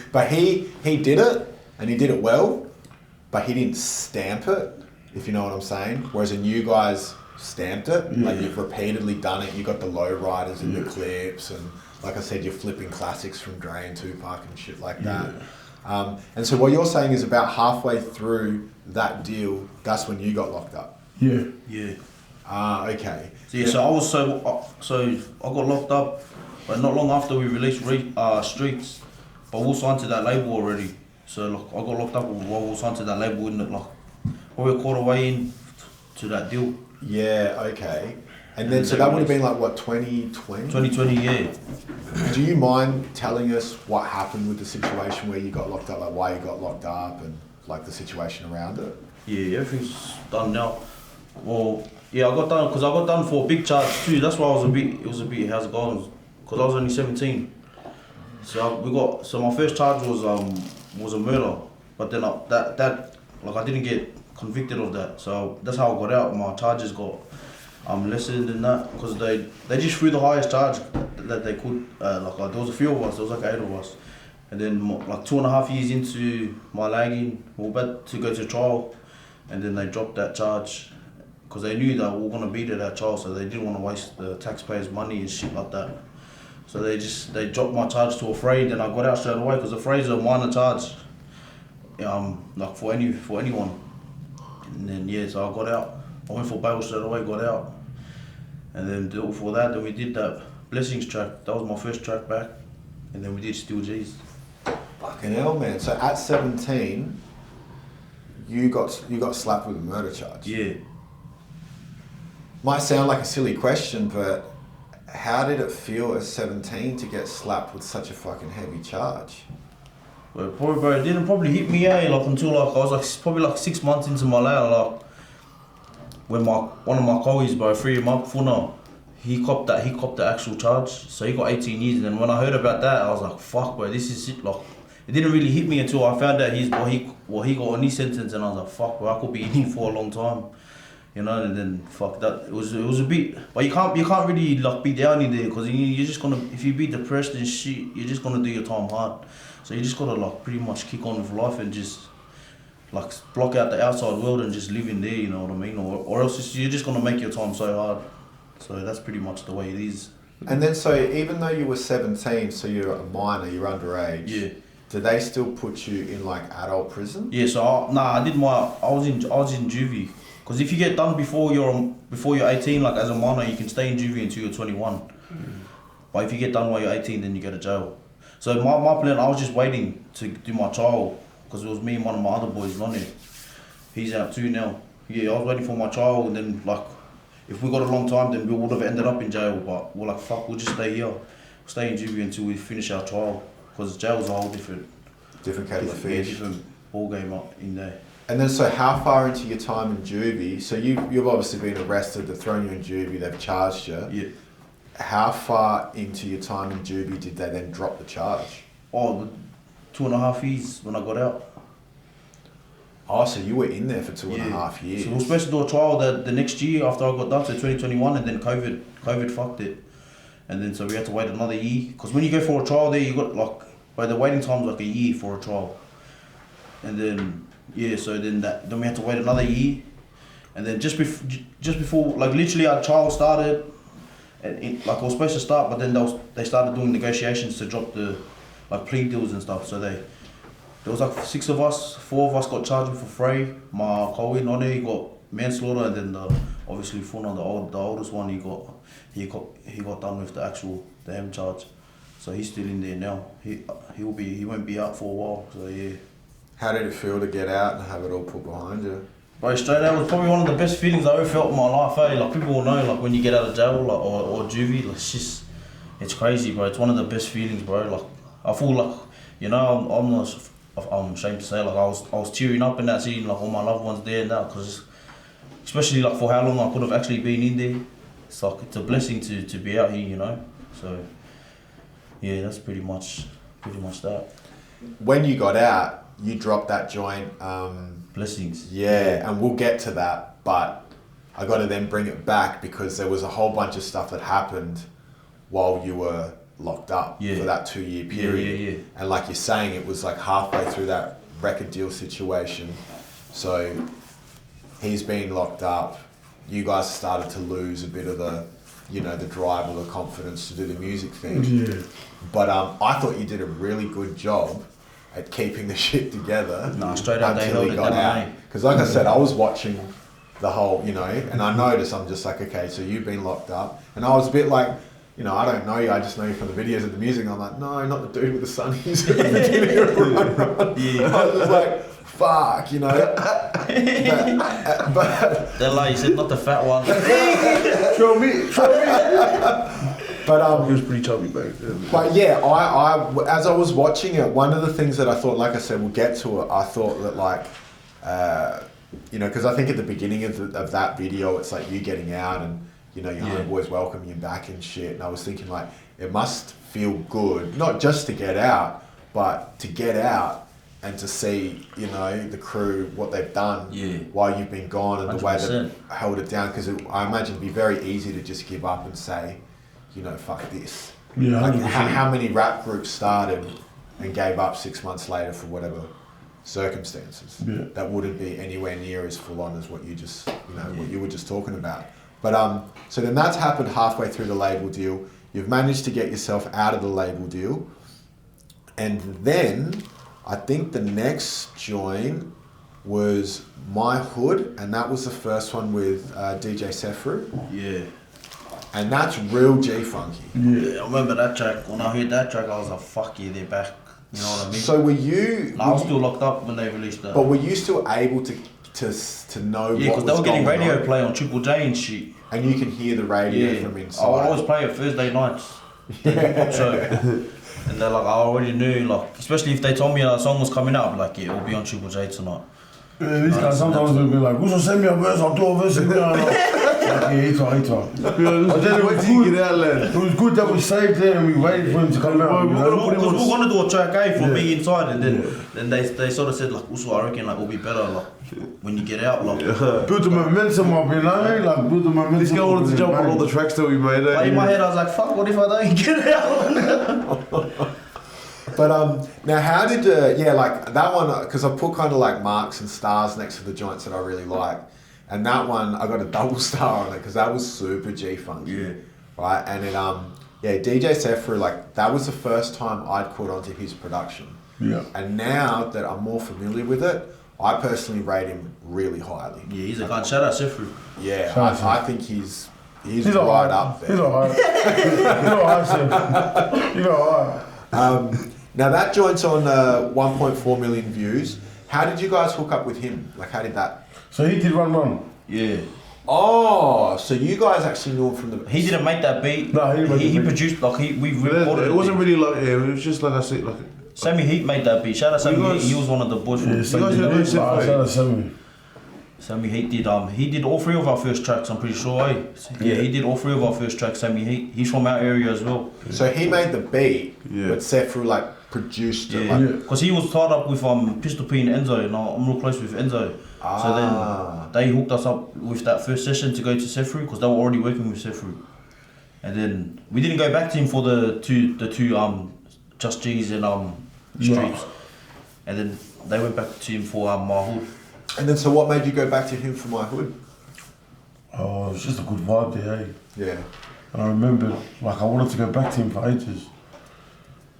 S3: did it and he did it well, but he didn't stamp it, if you know what I'm saying. Whereas in you guys stamped it, like you've repeatedly done it. You got the low riders in the clips, and like I said, you're flipping classics from Dre and Tupac and shit like that. And so what you're saying is about halfway through that deal, that's when you got locked up.
S4: Yeah.
S3: Okay.
S5: So I got locked up, but not long after we released Streets, but we were signed to that label already. So like, I got locked up while we were signed to that label, in like probably a quarter way in to that deal.
S3: Yeah, okay. And then, so that would have been like, what, 2020?
S5: 2020, yeah.
S3: Do you mind telling us what happened with the situation where you got locked up, like why you got locked up and like the situation around it?
S5: Yeah, everything's done now. Well, yeah, I got done for a big charge too. That's why it was a bit how's it going? Because I was only 17. So my first charge was a murder, but then I didn't get convicted of that. So that's how I got out. My charges got lessened than that because they just threw the highest charge that they could. There was a few of us. There was like 8 of us, and then like 2.5 years into my lagging, we were about to go to trial, and then they dropped that charge because they knew that we were gonna beat it at trial, so they didn't want to waste the taxpayers' money and shit like that. So they dropped my charge to a Afraid, and I got out straight away because Afraid is a minor charge, like for anyone. And then so I got out. I went for bail straight away, got out. And then for that, then we did that Blessings track. That was my first track back. And then we did Still G's.
S3: Fucking hell, man. So at 17, you got slapped with a murder charge.
S5: Yeah.
S3: Might sound like a silly question, but how did it feel at 17 to get slapped with such a fucking heavy charge?
S5: Well, bro, it didn't probably hit me until I was probably 6 months into my life, when one of my colleagues, bro, freed him up for now. He copped the actual charge, so he got 18 years. And then when I heard about that, I was like, fuck, bro, this is it. Like, it didn't really hit me until I found out he got on his sentence, and I was like, fuck, bro, I could be in here for a long time, you know. And then fuck that, it was a bit, but you can't really like be down in there because you're just gonna, if you be depressed and shit, you're just gonna do your time hard. So you just gotta like pretty much kick on with life and just like block out the outside world and just live in there, you know what I mean? Or else you're just gonna make your time so hard. So that's pretty much the way it is.
S3: And then so even though you were 17, so you're a minor, you're underage.
S5: Yeah.
S3: Do they still put you in like adult prison?
S5: Yeah. So I was in juvie. Because if you get done before you're 18, like as a minor, you can stay in juvie until you're 21. But if you get done while you're 18, then you go to jail. So my plan, I was just waiting to do my trial because it was me and one of my other boys, Lonnie. He's out too now. Yeah, I was waiting for my trial, and then like, if we got a long time, then we would have ended up in jail. But we're like, fuck, we'll just stay here, stay in juvie until we finish our trial, because jail's a whole different
S3: kettle of fish.
S5: Different ball game up in there.
S3: And then, so how far into your time in juvie? So you've obviously been arrested. They've thrown you in juvie. They've charged you.
S5: Yeah.
S3: How far into your time in juvie did they then drop the charge?
S5: Oh, 2.5 years when I got out.
S3: Oh, so you were in there for 2.5 years.
S5: So we were supposed to do a trial the next year after I got done, so 2021, and then COVID fucked it. And then so we had to wait another year. Because when you go for a trial there, you got like, by the waiting time's like a year for a trial. And then, yeah, so then we had to wait another year. And then just before, like literally our trial started, and like I was supposed to start, but then they started doing negotiations to drop the like plea deals and stuff. So there was like 6 of us, 4 of us got charged for free. My Colin on there, he got manslaughter, and then obviously Funa, the oldest one, he got done with the M charge. So he's still in there now. He won't be out for a while. So yeah.
S3: How did it feel to get out and have it all put behind you?
S5: Bro, straight out was probably one of the best feelings I ever felt in my life. Like people will know, like when you get out of jail, like or juvie, like it's crazy, bro. It's one of the best feelings, bro. Like I feel like, you know, I'm ashamed to say, like I was tearing up in that scene, like all my loved ones there and that, because especially like for how long I could have actually been in there. It's like it's a blessing to be out here, you know. So yeah, that's pretty much that.
S3: When you got out, you dropped that joint.
S5: Blessings.
S3: Yeah, and we'll get to that, but I got to then bring it back because there was a whole bunch of stuff that happened while you were locked up for that 2-year period.
S5: Yeah.
S3: And like you're saying, it was like halfway through that record deal situation. So he's been locked up. You guys started to lose a bit of the, you know, the drive or the confidence to do the music thing.
S4: Yeah.
S3: But I thought you did a really good job at keeping the shit together.
S5: No, straight out they held it down.
S3: Because like I said, I was watching the whole, you know, and I noticed, I'm just like, okay, so you've been locked up. And I was a bit like, you know, I don't know you, I just know you from the videos of the music. And I'm like, no, not the dude with the sunnies at the beginning of Run. Yeah. I was just like, fuck, you know. but
S5: They're like, you said, not the fat one.
S4: Show me.
S3: But
S6: he was pretty chubby back then.
S3: But yeah, I as I was watching it, one of the things that I thought, like I said, we'll get to it. I thought that like, you know, because I think at the beginning of that video, it's like you getting out and, you know, your homeboys welcoming you back and shit. And I was thinking like, it must feel good, not just to get out, but to get out and to see, you know, the crew, what they've done while you've been gone and 100%. The way they've held it down. Because I imagine it'd be very easy to just give up and say, you know, fuck this.
S4: Yeah,
S3: like how many rap groups started and gave up 6 months later for whatever circumstances that wouldn't be anywhere near as full on as what you just, you know, what you were just talking about. But so then that's happened halfway through the label deal. You've managed to get yourself out of the label deal, and then I think the next join was My Hood, and that was the first one with DJ Sefru.
S5: Yeah.
S3: And that's real G-funky.
S5: Yeah, I remember that track. When I heard that track, I was like, fuck yeah, they're back. You know what I mean?
S3: So were you...
S5: I was still locked up when they released that.
S3: But were you still able to know what was going on?
S5: Yeah, because they were getting radio play on Triple J and shit.
S3: And you can hear the radio from inside.
S5: I would always play it Thursday nights. So, and they're like, I already knew, like, especially if they told me a song was coming out, I'd be like, yeah, it'll be on Triple J tonight.
S4: Yeah, these guys sometimes will be like, who's gonna send me a verse? I'll do a verse. Yeah, he talk. But then it was good that we saved it and we waited for him to come out.
S5: Because we were gonna do a track for me inside, and then they sort of said like, also I reckon like it'll be better like when you get out, like
S4: build the momentum up, you know, like build the momentum.
S6: This guy wanted to jump on all the tracks that we made.
S5: Like, in my head I was like, fuck, what if I don't get out?
S3: But now how did like that one, because I put kind of like marks and stars next to the joints that I really like, and that one I got a double star on it because that was super G-funky, right? And it DJ Sefru, like that was the first time I'd caught onto his production, and now that I'm more familiar with it, I personally rate him really highly.
S5: Yeah, he's a gun. Shout out Sefru.
S3: Yeah, I think he's right up there.
S4: He's alright. He's alright.
S3: Now that joint's on 1.4 million views. How did you guys hook up with him? Like, how did that?
S4: So he did Run.
S5: Yeah.
S3: Oh, so you guys actually knew him from the...
S5: He didn't make that beat.
S4: No, he
S5: produced, like, we recorded
S6: it. It wasn't really like him, it was just like I said, like,
S5: Sammy Heat made that beat. Shout out Sammy Heat. He was one of the boys from.
S4: Yeah, shout out Sammy.
S5: Sammy Heat he did all 3 of our first tracks, I'm pretty sure, eh? Yeah, he did all 3 of our first tracks, Sammy Heat. He's from our area as well.
S3: So he made the beat, but Sefru like produced it.
S5: Yeah, because he was tied up with Pistol P and Enzo, and I'm real close with Enzo. So then they hooked us up with that first session to go to Sefru, because they were already working with Sefru. And then we didn't go back to him for the two Just G's and Streets. And then they went back to him for My Hood.
S3: And then, so what made you go back to him for My Hood?
S4: Oh, it was just a good vibe there, eh?
S3: Yeah.
S4: And I remember, like, I wanted to go back to him for ages.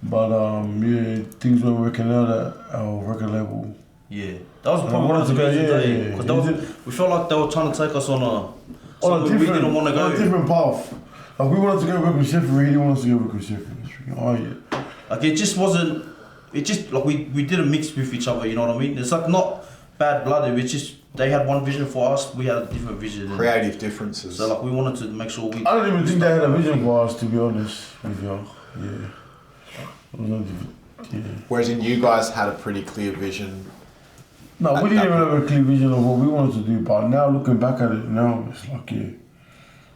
S4: But, yeah, things weren't working out at our record label.
S5: Yeah. That was probably one of the reasons, because we felt like they were trying to take us on a different, we didn't want to go.
S4: On a different path. Like, we wanted to go work with Sefru, he didn't want us to go work with Sefru. Oh, yeah.
S5: Like, it just wasn't, like, we didn't mix with each other, you know what I mean? It's like, not bad blood, it's just they had one vision for us, we had a different vision.
S3: Creative differences.
S5: So like we wanted to make sure we...
S4: I don't even think they had a vision for us, to be honest with you. Yeah.
S3: Whereas in you guys had a pretty clear vision.
S4: No, we didn't even have a clear vision of what we wanted to do, but now looking back at it now, it's like, yeah,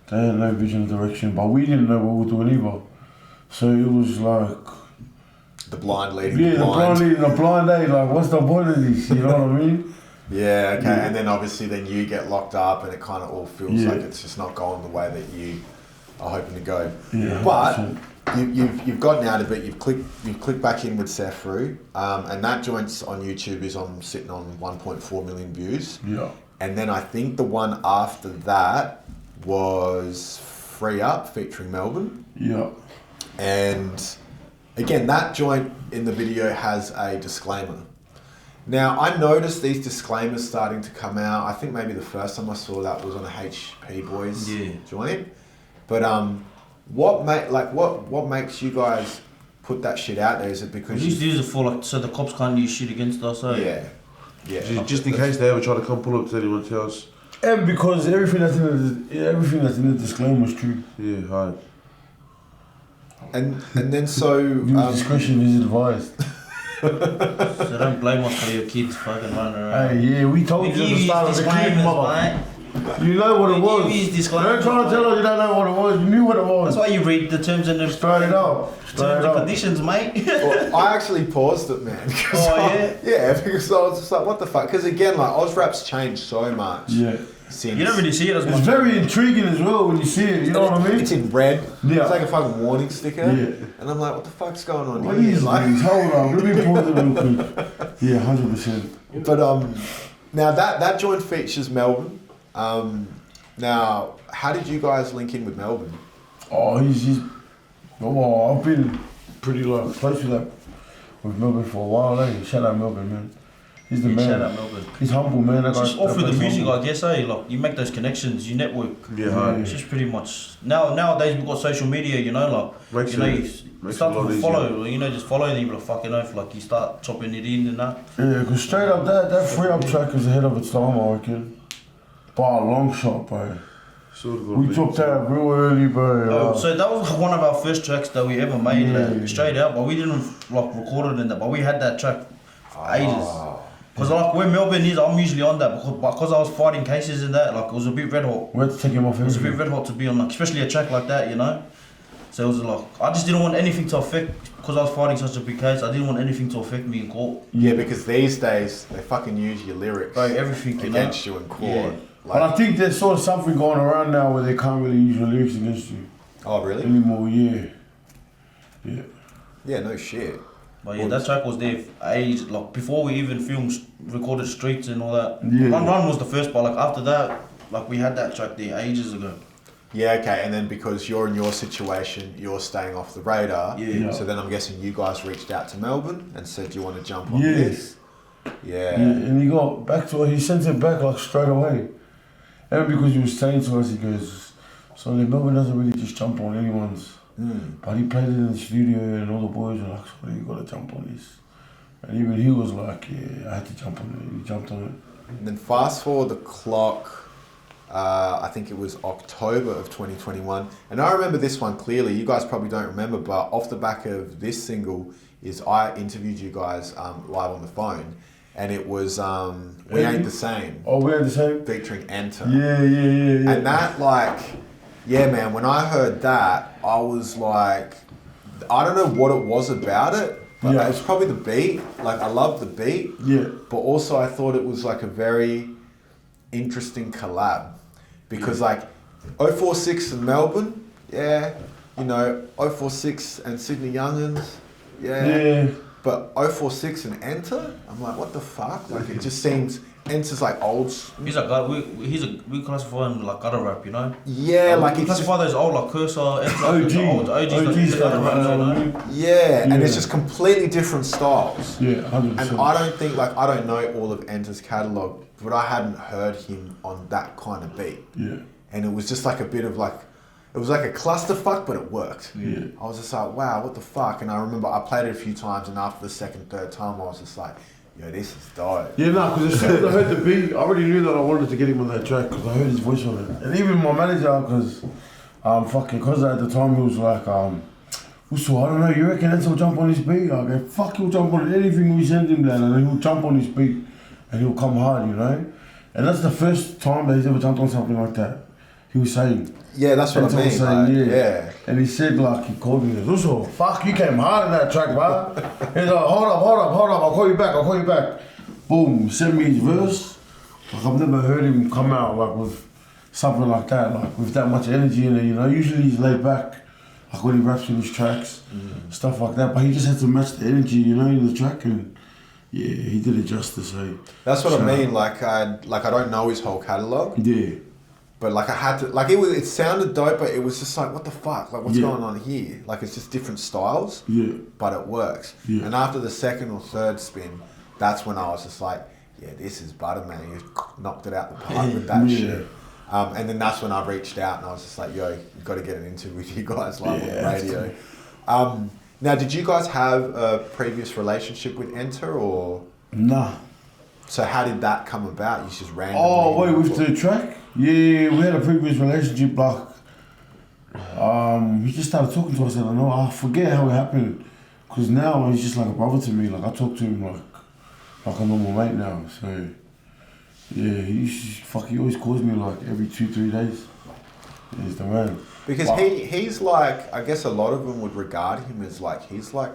S4: they had no vision or direction, but we didn't know what we were doing either. So it was like...
S3: The blind leading
S4: the blind leading the blind, eh? Like, what's the point of this? You know what I mean?
S3: Yeah, okay. Yeah. And then obviously then you get locked up and it kind of all feels like it's just not going the way that you are hoping to go.
S4: Yeah,
S3: but you've gotten out of it, you've clicked back in with Sefru, and that joint's on YouTube is sitting on 1.4 million views.
S4: Yeah.
S3: And then I think the one after that was Free Up featuring Melbourne.
S4: Yeah.
S3: And again, that joint in the video has a disclaimer. Now, I noticed these disclaimers starting to come out. I think maybe the first time I saw that was on a HP Boys joint. But what makes you guys put that shit out there? Is it because
S5: we used to use it for like so the cops can't use shit against us? Eh?
S6: Yeah. Just in case they ever try to come pull up to anyone else.
S4: And because everything that's in the disclaimer is true.
S6: Yeah, hard.
S3: And then so
S4: discretion is advised.
S5: So don't blame us for your kids fucking running around.
S4: Hey, yeah, we told you at the start of the clip, mother. You know what it was. Don't try to tell us you don't know what it was. You knew what it was.
S5: That's why you read the terms and the conditions, mate.
S3: Well, I actually paused it, man. Because I was just like, what the fuck? Because again, like Ozrap's changed so much.
S4: Yeah.
S3: Since.
S5: You don't really see it as much.
S4: It's very intriguing as well when you see it, you know what I mean?
S3: It's in red.
S4: Yeah.
S3: It's like a fucking warning sticker. Yeah. And I'm like, what the fuck's going on
S4: what
S3: here?
S4: Is
S3: like,
S4: hold on, let me pause it real quick. Yeah, 100%.
S3: But now that joint features Melbourne. Now, how did you guys link in with Melbourne?
S4: Oh, I've been pretty like close with Melbourne for a while, eh? Shout out Melbourne, man. He's the man.
S5: Shout out Melbourne.
S4: He's humble, man.
S5: It's just all through the music, I guess, eh? Like, you make those connections, you network.
S6: Yeah.
S5: It's just pretty much... Nowadays, we've got social media, you know, like... you start to follow, just follow them, like, fucking oath, like, you start chopping it in and that.
S4: Yeah, because straight up, that Free Up track is ahead of its time, I reckon. By a long shot, bro. We dropped that real early, bro.
S5: So that was one of our first tracks that we ever made, like, straight out, but we didn't like record it in that, but we had that track for ages. Because like where Melbourne is, I'm usually on that because I was fighting cases in that, like it was a bit red hot.
S4: We had to take him off.
S5: It was a bit red hot to be on, like, especially a track like that, you know. So it was like I just didn't want anything to affect, because I was fighting such a big case. I didn't want anything to affect me in court.
S3: Yeah, because these days they fucking use your lyrics,
S5: everything
S3: against you in court.
S5: Yeah.
S3: Like,
S4: but I think there's sort of something going around now where they can't really use your lyrics against you.
S3: Oh, really?
S4: Anymore, yeah.
S3: Yeah, no shit.
S5: But yeah, that track was there for ages, like before we even recorded Streets and all that.
S4: Yeah.
S5: Run was the first, but like after that, like we had that track there ages ago.
S3: Yeah, okay, and then because you're in your situation, you're staying off the radar.
S5: Yeah.
S3: So then I'm guessing you guys reached out to Melbourne and said, do you want to jump on this? Yeah.
S4: And he got back to he sent it back like straight away. And because he was saying to us, he goes, so Melbourne doesn't really just jump on anyone's. But he played it in the studio and all the boys were like, so you gotta jump on this. And even he was like, yeah, I had to jump on it. He jumped on it.
S3: And then fast forward the clock, I think it was October of 2021. And I remember this one clearly. You guys probably don't remember, but off the back of this single, is I interviewed you guys live on the phone, and it was We Ain't the Same.
S4: Oh, We Ain't the Same?
S3: Featuring NTER.
S4: Yeah.
S3: And that, like, yeah, man, when I heard that, I was like, I don't know what it was about it, but it was probably the beat. Like, I love the beat.
S4: Yeah.
S3: But also I thought it was like a very interesting collab. Because like 046 in Melbourne, yeah. You know, 046 and Sydney Youngins, yeah. But 046 and NTER, I'm like, what the fuck? Like, it just seems, NTER's like old.
S5: He's a guy, we classify him like gutter rap, you know?
S3: Yeah, like
S5: we
S3: it's
S5: classify those old like Cursor, OGs
S4: OGs
S5: gutter rap, you know?
S3: Yeah, and it's just completely different styles.
S4: Yeah, 100%.
S3: And I don't think, like, I don't know all of NTER's catalogue, but I hadn't heard him on that kind of beat.
S4: Yeah.
S3: And it was just like a bit of like, it was like a clusterfuck, but it worked.
S4: Yeah.
S3: I was just like, wow, what the fuck? And I remember I played it a few times, and after the second, third time, I was just like, yo, this is dope.
S4: Yeah, no, because as soon as I heard the beat, I already knew that I wanted to get him on that track because I heard his voice on it. And even my manager, because because at the time he was like, so I don't know, you reckon Enzo will jump on his beat? I go, fuck, he'll jump on anything we send him then, and then he'll jump on his beat and he'll come hard, you know? And that's the first time that he's ever jumped on something like that. He was saying.
S3: Yeah, that's what I mean.
S4: Saying,
S3: like, yeah.
S4: And he said, like, he called me, he goes, "Also, fuck, you came hard in that track, bro." He's like, hold up, I'll call you back. Boom, send me his verse. Like, I've never heard him come out, like, with something like that, like, with that much energy in it, you know? Usually he's laid back, like, when he raps in his tracks, stuff like that. But he just had to match the energy, you know, in the track, and yeah, he did it justice, eh?
S3: That's what I mean, like, I don't know his whole catalogue.
S4: Yeah.
S3: But like I had to, like it sounded dope, but it was just like, what the fuck? Like, what's going on here? Like, it's just different styles, but it works.
S4: Yeah.
S3: And after the second or third spin, that's when I was just like, yeah, this is butter, man. You knocked it out the park with that shit. And then that's when I reached out and I was just like, yo, you've got to get an interview with you guys live on the radio. Now, did you guys have a previous relationship with NTER or?
S4: Nah.
S3: So how did that come about? You just randomly...
S4: Oh, wait, with the track? Yeah, we had a previous relationship, like, he just started talking to us, and I forget how it happened, because now he's just like a brother to me, like, I talk to him like a normal mate now, so, yeah, he always calls me, like, every 2-3 days. He's the man.
S3: Because he's like, I guess a lot of them would regard him as like, he's like...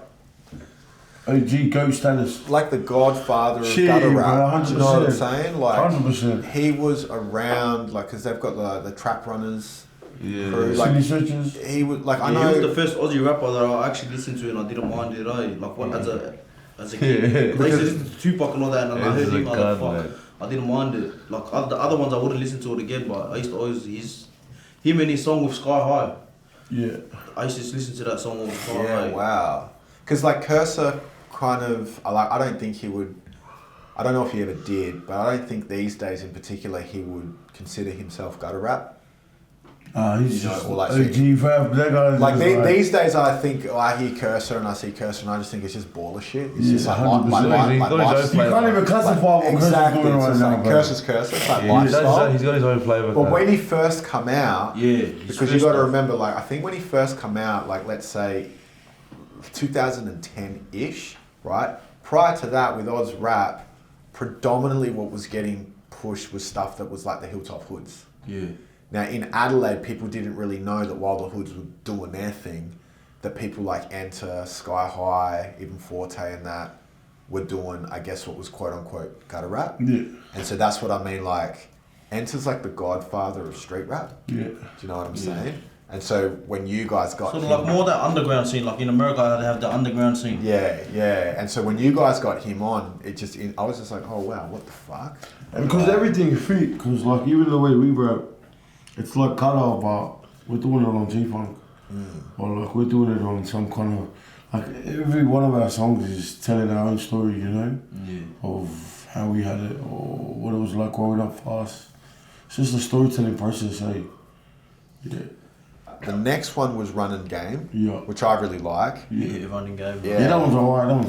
S4: OG GOAT status.
S3: Like the godfather of gutter rap, do you know what I'm saying? Like,
S4: 100%.
S3: He was around, like, because they've got the Trap Runners crew.
S4: Like, Searchers.
S3: He was, like, I
S5: He
S3: know...
S5: was the first Aussie rapper that I actually listened to and I didn't mind it, like, what, as a kid. I used to listen to Tupac and all that, and I heard him, I was like, fuck, I didn't mind it. Like, the other ones I wouldn't listen to it again, but I used to always, him and his song with Sky High.
S4: Yeah.
S5: I used to listen to that song with Sky High.
S3: Yeah, wow. Because, like, Cursor kind of, like, I don't think he would, I don't know if he ever did, but I don't think these days in particular he would consider himself gutter rap.
S4: He's just OG rap, that guy.
S3: Like, these days I think, I hear Cursor and I see Cursor and I just think it's just ball of shit. It's just like,
S4: you can't even classify what
S3: exactly,
S4: Cursor's doing right now.
S3: Cursor's Cursor, it's like lifestyle.
S6: He's got his own flavour.
S3: But when he first come out, because you got to
S5: stuff.
S3: remember, like, I think when he first come out, like, let's say 2010-ish, right? Prior to that, with Oz Rap, predominantly what was getting pushed was stuff that was like the Hilltop Hoods.
S5: Yeah.
S3: Now, in Adelaide, people didn't really know that while the Hoods were doing their thing, that people like NTER, Sky High, even Forte and that were doing, I guess, what was quote-unquote gutter rap.
S4: Yeah.
S3: And so that's what I mean, like, NTER's like the godfather of street rap.
S4: Yeah.
S3: Do you know what I'm saying? And so when you guys got
S5: Sort of
S3: him,
S5: like more that underground scene, like in America they have the underground scene.
S3: yeah. And so when you guys got him on, I was just like, oh wow, what the fuck?
S4: And because everything fit, because like even the way we rap, it's like cut out, but we're doing it on G-Funk. Or like we're doing it on some kind of, like every one of our songs is telling our own story, you know? Of how we had it, or what it was like growing up fast. It's just a storytelling process, eh? Yeah.
S3: The next one was Run and Game,
S4: Yeah.
S3: which I really like.
S5: Yeah, running game.
S3: Yeah.
S4: Yeah, that one's alright,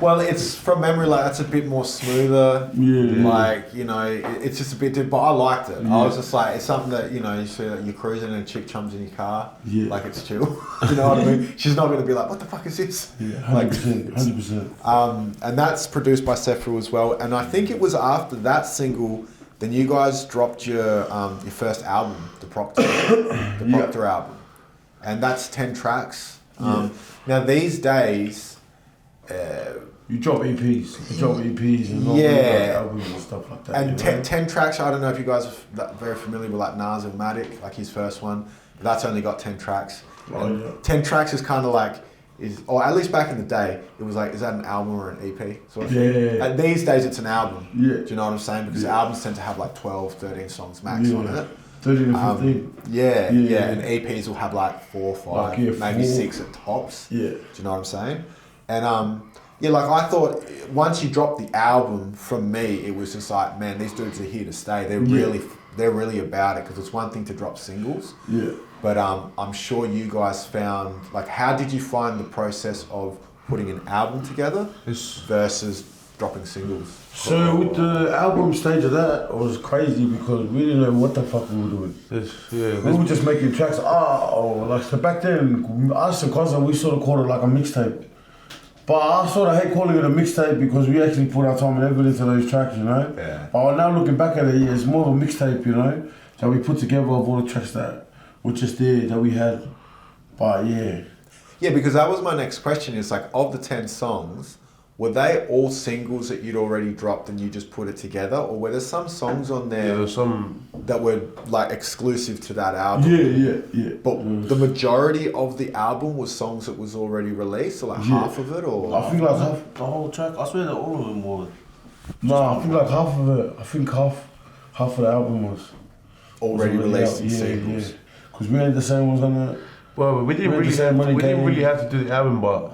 S3: Well, it's from memory, like that's a bit more smoother.
S4: Yeah.
S3: Like, you know, it's just a bit different, but I liked it. I was just like, it's something that, you know, you see that you're cruising and a chick chums in your car.
S4: Yeah.
S3: Like it's chill. You know what I mean? She's not going to be like, what the fuck is this?
S4: Yeah, 100%, 100%.
S3: And that's produced by Sephru as well. And I think it was after that single, then you guys dropped your first album, the Proctor album. And that's 10 tracks. Now these days,
S4: you drop EPs, and albums and stuff like that.
S3: And 10 tracks, I don't know if you guys are very familiar with like Nas and Matic, like his first one. But that's only got 10 tracks. 10 tracks is kind of like, or at least back in the day, it was like, is that an album or an EP? Sort of thing. And these days it's an album. Do you know what I'm saying? Because albums tend to have like 12, 13 songs max on it.
S4: 13 or 15.
S3: And EPs will have like 4, 5, maybe 6 at tops. Do you know what I'm saying? And like I thought, once you drop the album, from me, it was just like, man, these dudes are here to stay. They're really about it, because it's one thing to drop singles. But I'm sure you guys found, like, how did you find the process of putting an album together versus dropping singles?
S4: So with the album stage of that, it was crazy because we didn't know what the fuck we were doing. We were just making tracks. So back then, us and Koza, we sort of called it like a mixtape. But I sort of hate calling it a mixtape because we actually put our time and effort into those tracks, you know? But now looking back at it, it's more of a mixtape, you know? So we put together of all the tracks that were just there, that we had. But
S3: Yeah, because that was my next question, is like, of the 10 songs, were they all singles that you'd already dropped and you just put it together? Or were there some songs on there that were like exclusive to that album?
S4: Yeah.
S3: But the majority of the album was songs that was already released, or like half of it, or?
S4: I think like half.
S5: The whole track, I swear that all of them were.
S4: No, I think like half of it. I think half of the album was
S3: already released in singles.
S4: Yeah. Because we had the same ones on it.
S6: Well, we didn't really have to do the album, but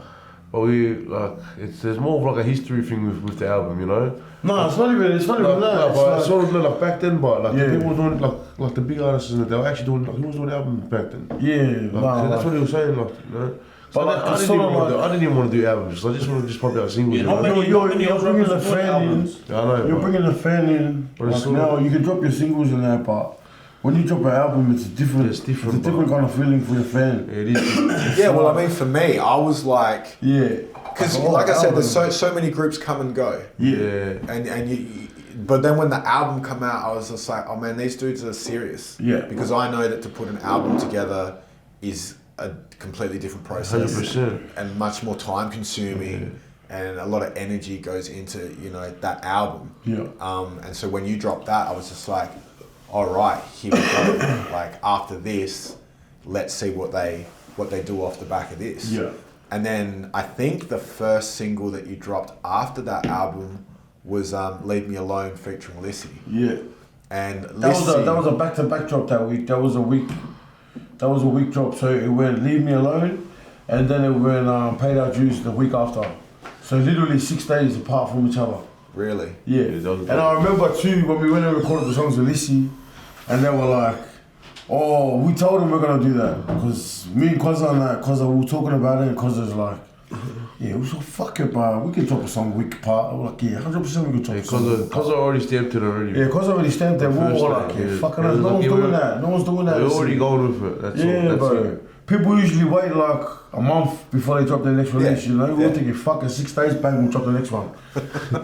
S6: we like there's more of like a history thing with the album, you know.
S4: No, it's not even that.
S6: But it's sort of like back then, but like the people doing like the big artists, and they were actually doing, like, who was doing albums back then? That's what he was saying, like, you know. But I didn't even want to do albums. I just want to just pop out singles.
S4: You're bringing the fan in.
S6: I know.
S4: You're bringing the fan in. Like now, you can drop your singles in there, but when you drop an album, it's different. It's a different kind of feeling for your fan.
S6: It is.
S3: Well, I mean, for me, I was like, because like I said, there's so many groups come and go. But then when the album come out, I was just like, oh man, these dudes are serious. Because I know that to put an album together is a completely different process
S6: 100%.
S3: and much more time consuming, and a lot of energy goes into, you know, that album. And so when you dropped that, I was just like, all right, here we go. Like, after this, let's see what they do off the back of this. And then I think the first single that you dropped after that album was "Leave Me Alone" featuring Lissy. And Lissy,
S4: that was a back-to-back drop that week. That was a week drop. So it went "Leave Me Alone," and then it went "Paid Our Dues" the week after. So literally 6 days apart from each other.
S3: Really?
S4: And I remember too when we went and recorded the songs with Lissy, and they were like, "Oh, we told them we're gonna do that," because me and Koza and that, Koza, we were talking about it, and Koza's like, "Yeah, we so fuck it, bro. We can drop a song week apart." I'm like, "Yeah, 100% we can drop a song."
S6: Koza already stamped it already.
S4: Yeah, Koza already stamped it. We were like, fucking us. No one's doing that. No one's doing that.
S6: We're already going with it. That's all.
S4: Bro.
S6: It.
S4: People usually wait like a month before they drop their next release, you know? We're thinking, fucking 6 days, bang, we'll drop the next one.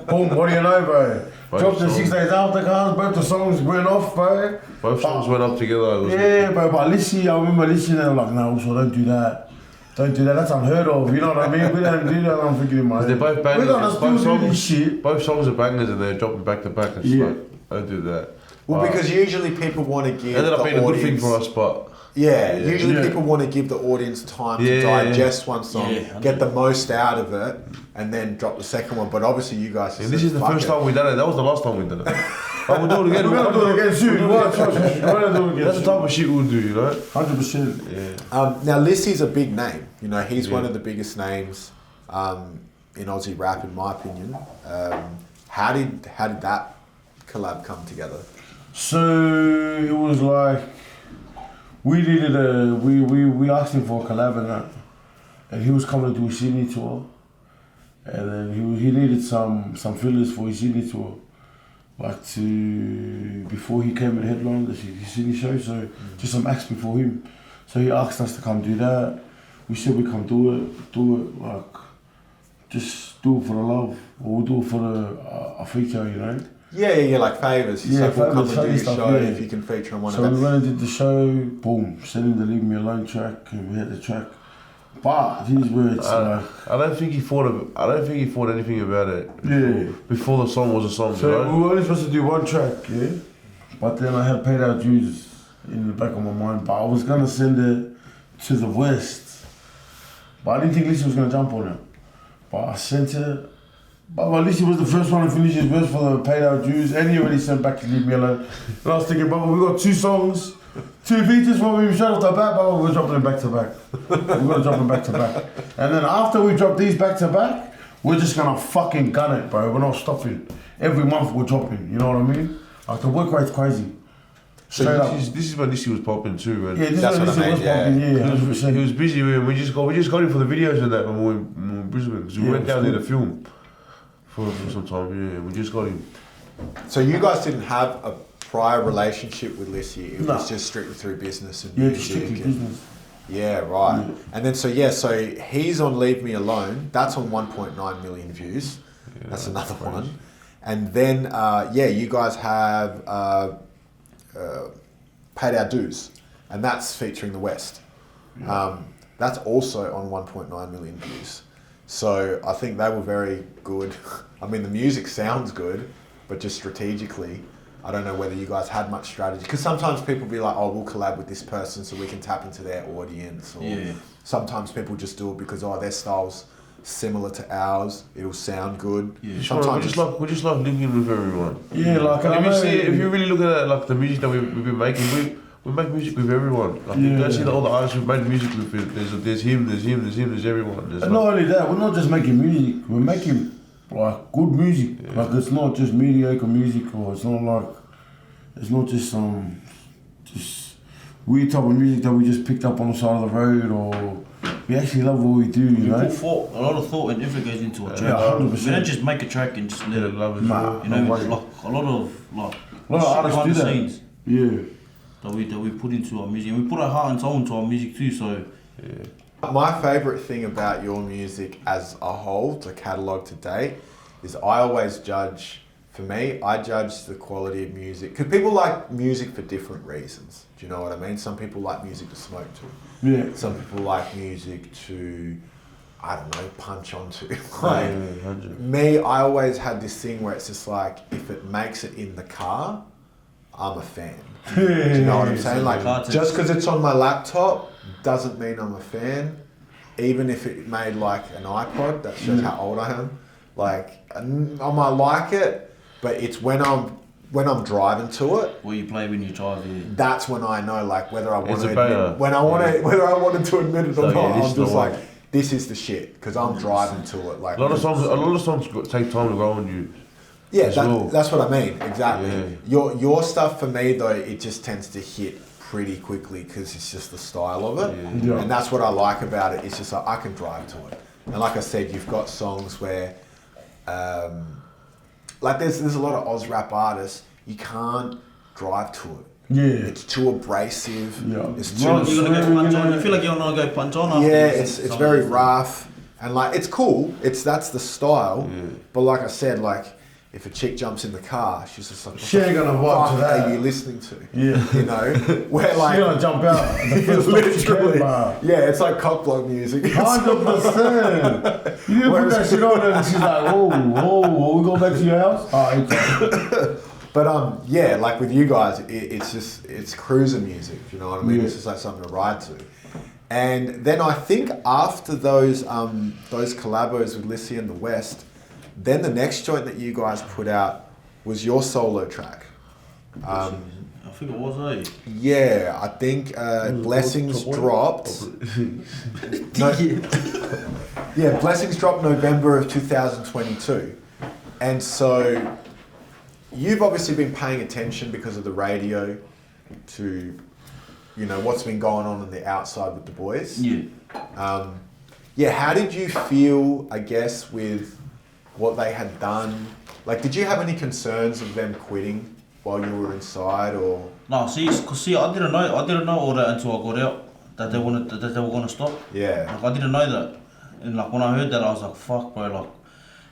S4: Boom, what do you know, bro? Dropped it 6 days after, guys, both the songs went off, bro.
S6: Both songs went up together.
S4: Bro, but Lissy, I remember Lissy, and they were like, no, also don't do that. Don't do that, that's unheard of, you know what I mean? We don't do that, I'm thinking in my head.
S6: They're both bangers.
S4: We're gonna still do this shit.
S6: Both songs are bangers and they're dropping back to back. It's like, don't do that.
S3: Well, because usually people want to give
S6: ended up being
S3: audience,
S6: a good thing for us, but...
S3: usually people want to give the audience time to digest one song, get the most out of it, and then drop the second one. But obviously you guys...
S6: this is the first time we done it. That was the last time we done it. But we'll do it again.
S4: We're going to do it again soon.
S6: That's the type of shit we'll do, you know?
S4: 100%.
S3: Now, Lissy's a big name. You know, he's one of the biggest names in Aussie rap, in my opinion. How did that collab come together?
S4: So it was like we asked him for a collab and that, and he was coming to do a Sydney tour, And then he needed some fillers for his Sydney tour, like before he came and headlined his Sydney show. So just some acts before him. So he asked us to come do that. We said we come do it like just do it for the love, or we'll do it for a feature, you know.
S3: Yeah, like favours.
S4: Yeah,
S3: we'll come and do your
S4: stuff,
S3: show
S4: yeah.
S3: if you can feature on one
S4: so
S3: of them.
S4: we went and did the show, boom, sent him the Leave Me Alone track, and we had the track. But his words,
S6: I don't think he thought anything about it. Before the song was a song.
S4: So
S6: right?
S4: we were only supposed to do one track, yeah. But then I had paid our dues in the back of my mind. But I was gonna send it to the West, but I didn't think Lissy was gonna jump on it. But I sent it. But Lissy was the first one to finish his verse for the paid out dues, and he already sent back to Leave Me Alone. And I was thinking, but we got 2 songs, 2 features for me, shut off the back, but we're dropping them back to back. We're gonna drop them back to back. And then after we drop these back to back, we're just gonna fucking gun it, bro. We're not stopping. Every month we're dropping, you know what I mean? Like the work rate's crazy.
S6: So this is when Lissy was popping too, man.
S4: Yeah, this is when Lissy was popping, yeah.
S6: He was busy with him. We just got him for the videos and that when we were in Brisbane. Because we went down there to film. For some time, yeah, we just got him.
S3: So you guys didn't have a prior relationship with Lissy? It was just strictly through business and music?
S4: Strictly business.
S3: Yeah, right. Yeah. And then, so he's on Leave Me Alone. That's on 1.9 million views. Yeah, that's another one. And then, you guys have Paid Our Dues. And that's featuring the West. Yeah. That's also on 1.9 million views. So I think they were very good. I mean, the music sounds good, but just strategically, I don't know whether you guys had much strategy. Because sometimes people be like, oh, we'll collab with this person so we can tap into their audience. Or sometimes people just do it because, their style's similar to ours. It'll sound good.
S6: Yeah. Sometimes we just like linking with everyone.
S4: Yeah, like
S6: if you really look at it, like the music that we've been making, we make music with everyone. Like you don't see all the artists we've made music with. There's him, there's everyone.
S4: And not only that, we're not just making music. We're making like good music. Yeah. Like it's not just mediocre music, or it's not just weird type of music that we just picked up on the side of the road, or we actually love what we do. You know,
S5: put a lot of thought and effort goes into a track.
S4: Yeah, 100%.
S5: We don't just make a track and just let it love it.
S4: Nah,
S5: you know, like a lot of
S4: artists do that.
S5: Scenes.
S4: Yeah.
S5: That we put into our music, and we put our heart and soul into our music too. So,
S3: my favourite thing about your music as a whole, to catalogue to date, is I always judge. For me, I judge the quality of music because people like music for different reasons. Do you know what I mean? Some people like music to smoke to.
S4: Yeah.
S3: Some people like music to, I don't know, punch onto. Me, I always had this thing where it's just like, if it makes it in the car, I'm a fan. Do you know what I'm saying? Like, just because it's on my laptop doesn't mean I'm a fan. Even if it made like an iPod, that shows how old I am. Like, I might like it, but it's when I'm driving to it.
S5: What you play when you drive, yeah.
S3: That's when I know, like, whether I want to admit, whether I wanted to admit it or not. I'm just like, this is the shit because I'm driving to it. Like, a lot of
S6: songs take time to grow on you.
S3: Yeah, that's what I mean, exactly. Yeah. Your stuff for me though, it just tends to hit pretty quickly because it's just the style of it. Yeah. And that's what I like about it. It's just like I can drive to it. And like I said, you've got songs where, like there's a lot of Oz rap artists, you can't drive to it.
S4: Yeah.
S3: It's too abrasive.
S4: Yeah.
S3: It's too...
S5: You're gonna go punch on. You feel like you're gonna go punch on after.
S3: Yeah, it's very rough. And like, it's cool. That's the style. Yeah. But like I said, like, if a chick jumps in the car, she's just like,
S4: she ain't gonna vibe to that.
S3: Are you listening to?
S4: Yeah.
S3: You know? Where like,
S4: she's gonna jump out.
S3: Literally. Yeah, it's like cock block music.
S4: 100%. You didn't put that shit on and she's like, whoa, we go back to your house?
S3: But yeah, like with you guys, it's cruiser music, you know what I mean? It's just like something to ride to. And then I think after those collabos with Lissy and the West, then the next joint that you guys put out was your solo track.
S5: I think it was, eh?
S3: Yeah, I think Blessings dropped. Yeah, Blessings dropped November of 2022. And so you've obviously been paying attention because of the radio to, you know, what's been going on the outside with the boys.
S5: Yeah.
S3: Yeah, how did you feel, I guess, with what they had done? Like, did you have any concerns of them quitting while you were inside, or?
S5: No, see, I didn't know all that until I got out, that they were gonna stop.
S3: Yeah.
S5: Like, I didn't know that. And like, when I heard that, I was like, fuck, bro, like,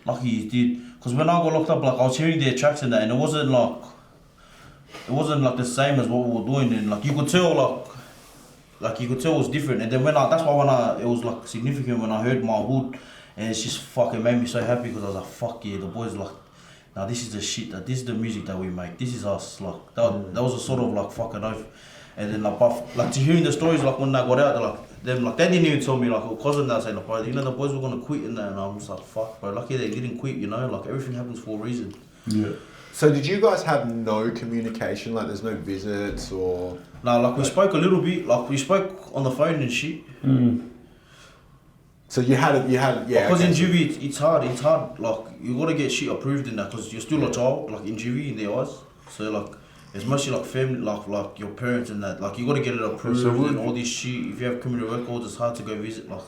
S5: lucky you did. Because when I got locked up, like, I was hearing their tracks and that, and it wasn't like the same as what we were doing. And like, you could tell, like you could tell it was different. And then it was like significant when I heard my hood, and it's just fucking made me so happy, because I was like, fuck yeah, the boys like, now this is the shit, this is the music that we make, this is us. Like, that was a sort of like fucking oath. And then like to hearing the stories, like when I got out, they didn't even tell me, like, or cousin that saying, like, bro, you know, the boys were gonna quit and that, and I'm just like, fuck, bro, lucky they didn't quit, you know, like, everything happens for a reason.
S4: Yeah.
S3: So did you guys have no communication, like there's no visits or?
S5: No, like we spoke a little bit, like we spoke on the phone and shit.
S3: So you had, yeah.
S5: Because
S3: okay.
S5: in juvie, it's hard, like, you gotta get shit approved in that, because you're still a child, like, in juvie, in their eyes. So, like, it's mostly like family, like your parents and that, like, you gotta get it approved and all this shit. If you have criminal records, it's hard to go visit, like,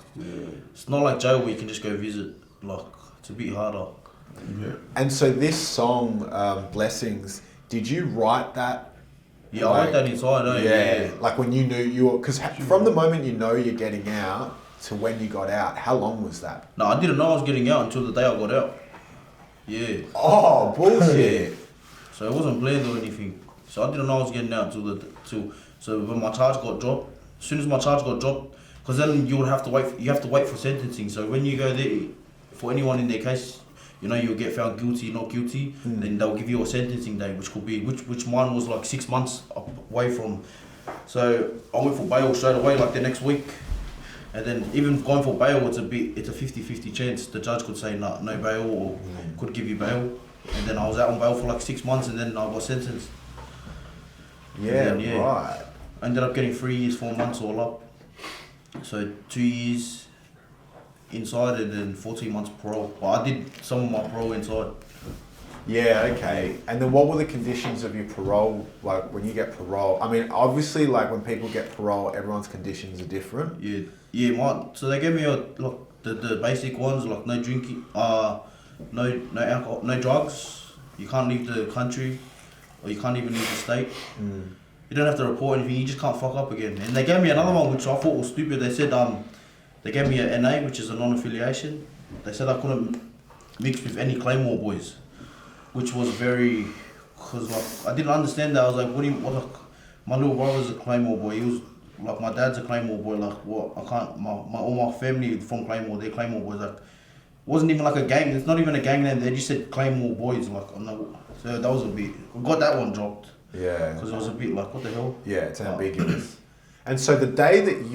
S5: it's not like jail where you can just go visit, like, it's a bit harder.
S3: Yeah. And so this song, Blessings, did you write that?
S5: Yeah, I wrote that inside,
S3: yeah. Like when you knew you were, because from the moment you know you're getting out to when you got out, how long was that?
S5: No, I didn't know I was getting out until the day I got out. Yeah.
S3: Oh, bullshit.
S5: So it wasn't planned or anything. So I didn't know I was getting out so when my charge got dropped, as soon as my charge got dropped, because then you have to wait for sentencing. So when you go there, for anyone in their case, you know, you'll get found guilty, not guilty, then they'll give you a sentencing date, which could be, which mine was like 6 months away from. So I went for bail straight away, like the next week. And then even going for bail, it's a 50-50 chance. The judge could say no bail, or could give you bail. And then I was out on bail for like 6 months, and then I got sentenced.
S3: Yeah,
S5: then,
S3: right.
S5: I ended up getting 3 years, 4 months all up. So 2 years inside and then 14 months parole. But I did some of my parole inside.
S3: Yeah, okay. And then what were the conditions of your parole, like when you get parole? I mean, obviously, like when people get parole, everyone's conditions are different.
S5: Yeah, so they gave me the basic ones, like no drinking, no alcohol, no drugs. You can't leave the country, or you can't even leave the state. You don't have to report anything. You just can't fuck up again. And they gave me another one, which I thought was stupid. They said they gave me an NA, which is a non-affiliation. They said I couldn't mix with any Claymore boys, which was very, cause like I didn't understand that. I was like, like, my little brother's a Claymore boy. He was like, my dad's a Claymore boy. Like, what? I can't. All my family from Claymore, they're Claymore boys. Like, it wasn't even like a gang. It's not even a gang name. They just said Claymore boys. Like, so that was a bit. I got that one dropped.
S3: Yeah.
S5: Because it was a bit like, what the hell?
S3: Yeah, it's ambiguous. And so the day that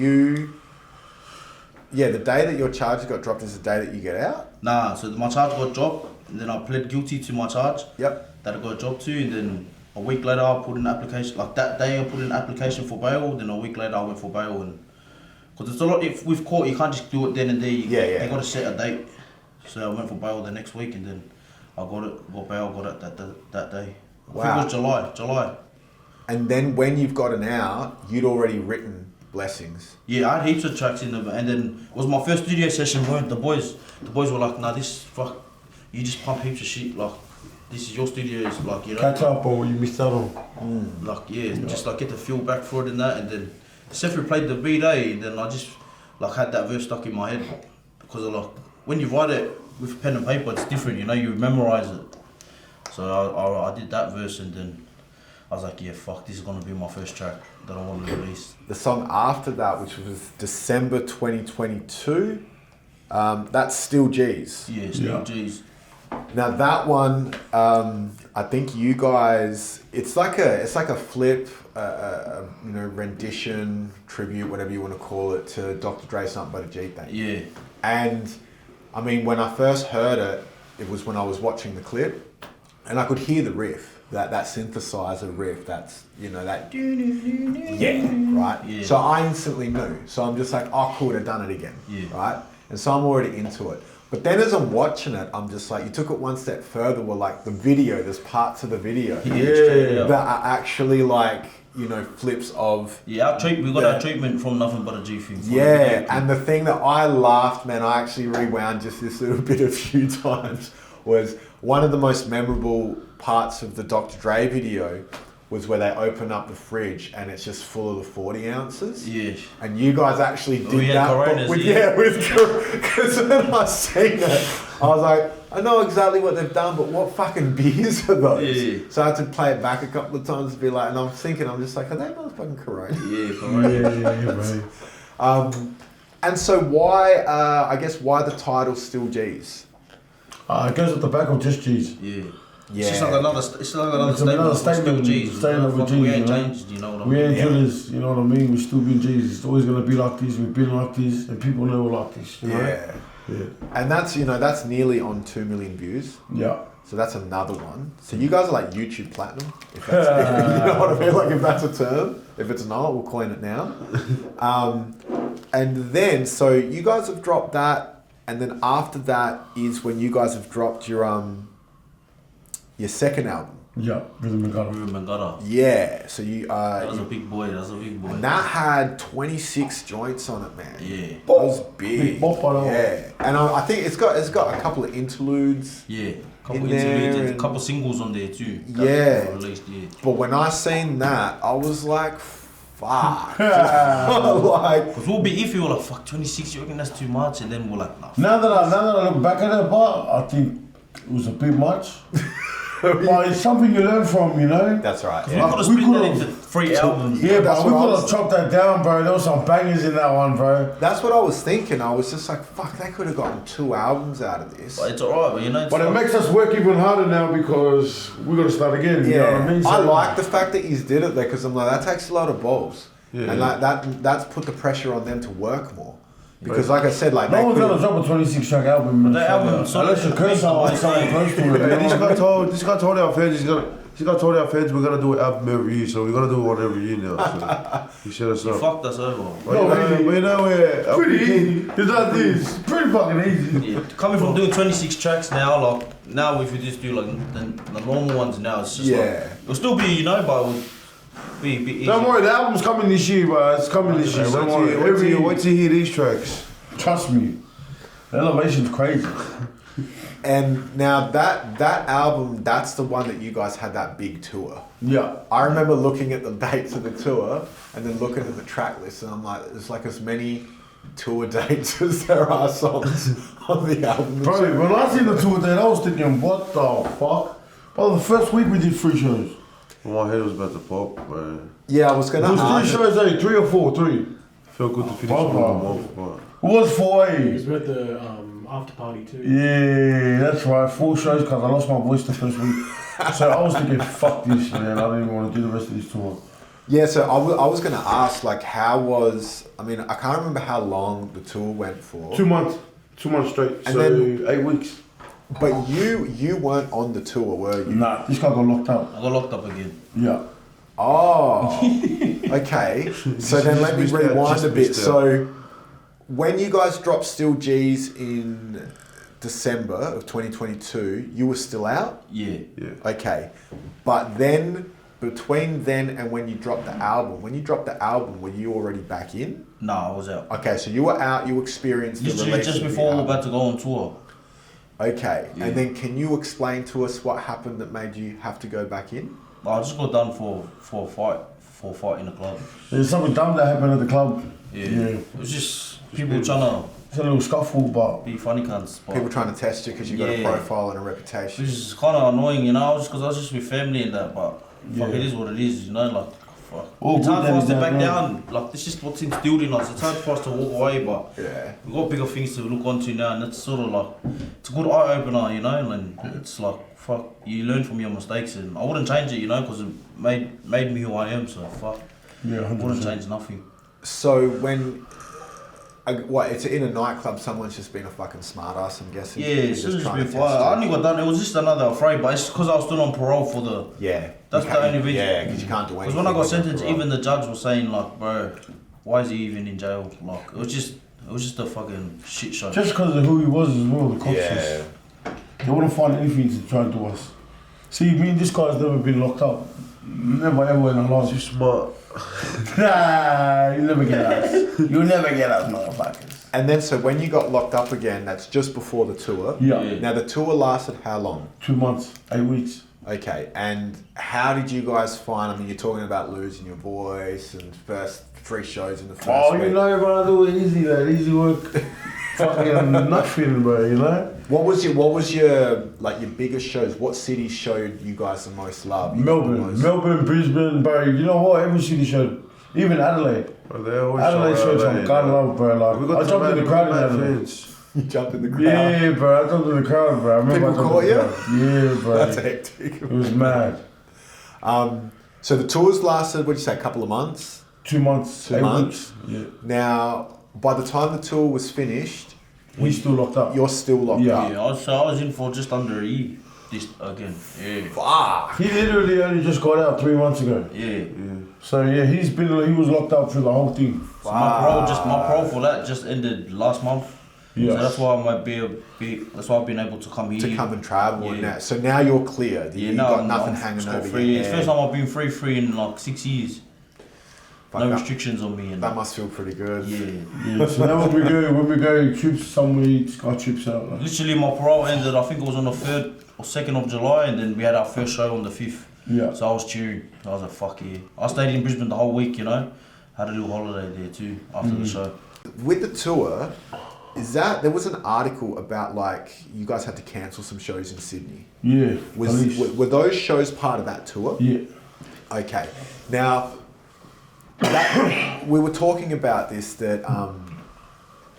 S3: your charges got dropped is the day that you get out?
S5: Nah, so my charge got dropped, and then I pled guilty to my charge.
S3: Yep.
S5: That I got dropped to, and then a week later I put in an application, like that day I put in an application for bail, then a week later I went for bail. And because it's a lot, if with court you can't just do it then and there, you got to set a date. So I went for bail the next week, and then I got bail, got it that day.
S3: Wow.
S5: I think it was July.
S3: And then when you've gotten out, you'd already written Blessings.
S5: Yeah, I had heaps of tracks in them, and then it was my first studio session where the boys were like, nah, you just pump heaps of shit, like, this is your studio, it's like, you know.
S4: Catch up on what you missed out on.
S5: Like, just like get the feel back for it and that, and then Sefri played the beat, and then I just like had that verse stuck in my head, because of, like, when you write it with pen and paper, it's different, you know, you memorize it. So I did that verse, and then I was like, yeah, fuck, this is gonna be my first track that I want to release.
S3: The song after that, which was December 2022, that's Still G's.
S5: Yeah, Still G's.
S3: Now that one, I think you guys, it's like a flip, rendition, tribute, whatever you want to call it, to Dr. Dre Something But a G thing.
S5: Yeah.
S3: And I mean, when I first heard it, it was when I was watching the clip, and I could hear the riff, that synthesizer riff. That's, you know, that. Yeah. Right. Yeah. So I instantly knew. So I'm just like, oh, cool, they've done it again. Yeah. Right. And so I'm already into it. But then as I'm watching it, I'm just like, you took it one step further. Well, like the video, there's parts of the video that are actually like you know, flips of...
S5: Yeah, we got our treatment from Nothing But a G thing.
S3: Yeah, and the thing that I laughed, man, I actually rewound just this little bit a few times, was one of the most memorable parts of the Dr. Dre video was where they open up the fridge and it's just full of the 40 ounces.
S5: Yeah.
S3: And you guys actually did that.
S5: Coronas,
S3: Because when I seen it, I was like, I know exactly what they've done, but what fucking beers are those?
S5: Yeah.
S3: So I had to play it back a couple of times to be like, and I'm thinking, I'm just like, are they motherfucking Corona?
S5: Yeah, Corona.
S3: Right. And so why, I guess, why the title Still G's?
S4: It goes at the back of just G's.
S5: Yeah.
S3: Yeah.
S5: It's just like another statement.
S4: Statement with G's.
S5: We ain't changed, you know what I mean?
S4: We ain't killers, you know what I mean? We're still being G's. It's always gonna be like this. We've been like this, and people know we're like this. You know?
S3: Yeah. And that's, you know, that's nearly on 2 million views.
S4: Yeah.
S3: So that's another one. So you guys are like YouTube platinum, if that's, you know what I mean? Like if that's a term. If it's not, we'll coin it now. And then, so you guys have dropped that, and then after that is when you guys have dropped your second album.
S4: Yeah, Rhythm and
S5: Gutter.
S3: Yeah, so you
S5: that was a big boy.
S3: And that had 26 joints on it, man.
S5: Yeah.
S3: That was big.
S4: Yeah.
S3: And I think it's got a couple of interludes.
S5: Yeah.
S3: In there
S5: and a couple singles on there too.
S3: Yeah.
S5: Released, yeah.
S3: But when I seen that, I was like, fuck. Like,
S5: because we'll be iffy, we're like, fuck, 26, you reckon that's too much? And then we're like, nah.
S4: Now that I look back at it, but I think it was a bit much. But it's something you learn from, you know?
S3: That's right.
S5: We could have split that into 3 albums.
S4: Yeah, but we could have chopped that down, bro. There was some bangers in that one, bro.
S3: That's what I was thinking. I was just like, fuck, they could have gotten 2 albums out of this.
S5: But it's alright, but you know.
S4: But it makes us work even harder now because we got to start again. You know what I mean?
S3: I like the fact that he's did it there because I'm like, that takes a lot of balls.
S6: Yeah.
S3: And like that's put the pressure on them to work more. Because like I said, like
S4: no one's gonna drop a 26-track album.
S5: That album,
S4: unless you curse someone close to it.
S6: This guy told our fans we're gonna do an album every year, so we're gonna do one every year now. So he set us up.
S5: Fucked us over.
S6: We know we're
S4: pretty easy. It's like this. Pretty fucking easy.
S5: Yeah. Coming from doing 26 tracks now, like now if we just do like the normal ones now, it's just like it'll still be, you know, but it'll be a bit easier.
S6: Don't worry, the album's coming this year, bro. It's coming this year. Wait till you hear these tracks.
S4: Trust me, the elevation's crazy.
S3: And now that album, that's the one that you guys had that big tour.
S4: Yeah.
S3: I remember looking at the dates of the tour and then looking at the track list, and I'm like, there's like as many tour dates as there are songs on the album.
S4: Bro, when I seen the tour date, I was thinking, what the fuck? Well, the first week we did 3 shows.
S6: My head was about to pop, man.
S3: Yeah, I was gonna.
S4: It was 3 shows, 3 or 4, 3.
S6: Felt good to finish on the month.
S4: It was 4
S1: It was with the after party too.
S4: Yeah, that's right. 4 shows because I lost my voice the first week. So I was thinking, fuck this, man. I didn't even want to do the rest of this tour.
S3: Yeah, so I was gonna ask, like, how was? I mean, I can't remember how long the tour went for.
S6: 2 months. 2 months straight.
S3: And
S6: so
S3: then
S6: 8 weeks.
S3: But you weren't on the tour, were you?
S4: Nah, this guy got locked up.
S5: I got locked up again.
S4: Yeah.
S3: Oh, okay. So then let me rewind a bit. So when you guys dropped Still G's in December of 2022, you were still out?
S5: Yeah.
S3: Okay. But then, between then and when you dropped the album, were you already back in?
S5: No, I was out.
S3: Okay, so you were out, you experienced the
S5: Literally
S3: release
S5: just
S3: of the
S5: before we were
S3: album.
S5: about to go on tour.
S3: Okay,
S5: Yeah.
S3: and then can you explain to us what happened that made you have to go back in?
S5: I just got done for a fight in the club.
S4: There's something dumb that happened at the club.
S5: Yeah. It was just people trying
S4: It's a little scuffle, but
S5: to be funny cunts. But
S3: People trying to test you because you got a
S5: Yeah.
S3: profile and a reputation.
S5: which is kind of annoying, you know, just because I was just with family and that, but fuck,
S4: Yeah.
S5: it is what it is, you know, like, fuck.
S4: All
S5: It's
S4: good
S5: hard for us to
S4: then,
S5: back
S4: yeah.
S5: down, like, this is what's instilled in us. It's hard for us to walk away, but
S3: Yeah.
S5: we've got bigger things to look onto now, and it's sort of like, it's a good eye-opener, you know, and it's like, fuck, you learn from your mistakes, and I wouldn't change it, you know, because it made me who I am, so fuck,
S4: yeah,
S5: I wouldn't
S4: 100%.
S5: change nothing.
S3: So when, it's in a nightclub, someone's just been a fucking smartass, I'm guessing.
S5: Yeah,
S3: They're
S5: it's just
S3: trying
S5: been
S3: to
S5: fire.
S3: test you.
S5: I only got done, it was just another afraid, but it's because I was still on parole for the...
S3: Yeah.
S5: That's
S3: You
S5: the
S3: can't-
S5: only reason.
S3: Yeah, because you can't do anything.
S5: Because when I got
S3: when you're
S5: sentenced,
S3: parole.
S5: even the judge was saying like, bro, why is he even in jail? Like, it was just a fucking shit show.
S4: Just because of who he was as well, the cops
S3: Yeah.
S4: just, they wouldn't find anything to try and do us. See, me and this guy's never been locked up. Never ever in our lives.
S6: Too smart.
S4: Nah, you'll never get us. You'll never get us, motherfuckers.
S3: And then, so when you got locked up again, that's just before the tour.
S4: Yeah.
S3: Now, the tour lasted how long?
S4: 2 months, 8 weeks.
S3: Okay, and how did you guys find, I mean, you're talking about losing your voice and first 3 shows in the first week.
S4: You know, bro, I do it easy, man. Easy work. Fucking nothing, bro, you know?
S3: What was your biggest shows? What cities showed you guys the most love?
S4: Melbourne, Brisbane, bro. You know what? Every city showed. Even Adelaide. Adelaide showed some kind of love, bro. Like, I jumped in the crowd in Adelaide.
S3: You jumped in the crowd?
S4: Yeah, bro. I jumped in the crowd, bro. I remember
S3: People caught you?
S4: Yeah, bro.
S3: That's hectic.
S4: It was mad.
S3: So the tours lasted, what'd you say, a couple of months?
S4: 2 months.
S3: 2 months?
S4: Yeah.
S3: Now, by the time the tour was finished,
S4: we still locked up.
S3: You're still locked up.
S5: Yeah, I was in for just under a year. This again. Yeah.
S3: Fuck.
S4: He literally only just got out 3 months ago.
S5: Yeah.
S4: So yeah, he was locked up through the whole thing.
S5: So my parole for that just ended last month.
S4: Yeah.
S5: So that's why I might that's why I've been able to come here.
S3: To come and travel and
S5: Yeah.
S3: that. So now you're clear. You've got nothing hanging over
S5: free.
S3: your
S5: It's the
S3: head.
S5: first time I've been free in like 6 years.
S3: Fuck,
S5: No
S3: that-
S5: restrictions on me. And
S3: That must feel pretty good.
S5: Yeah.
S4: So now when we go trips somewhere, it's got trips out. Like.
S5: Literally, my parole ended. I think it was on the 3rd or 2nd of July, and then we had our first show on the 5th.
S4: Yeah.
S5: So I was cheering. I was like, fuck yeah. I stayed in Brisbane the whole week, you know. Had a little holiday there too after the show.
S3: With the tour, there was an article about like you guys had to cancel some shows in Sydney.
S4: Yeah.
S3: Were those shows part of that tour?
S4: Yeah.
S3: Okay. Now, we were talking about this that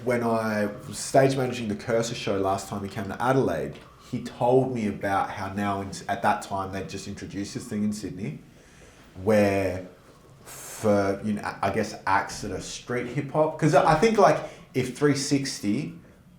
S3: when I was stage managing the Cursor show last time he came to Adelaide, he told me about how now at that time they'd just introduced this thing in Sydney where for, you know, I guess acts that are street hip hop, because I think like if 360,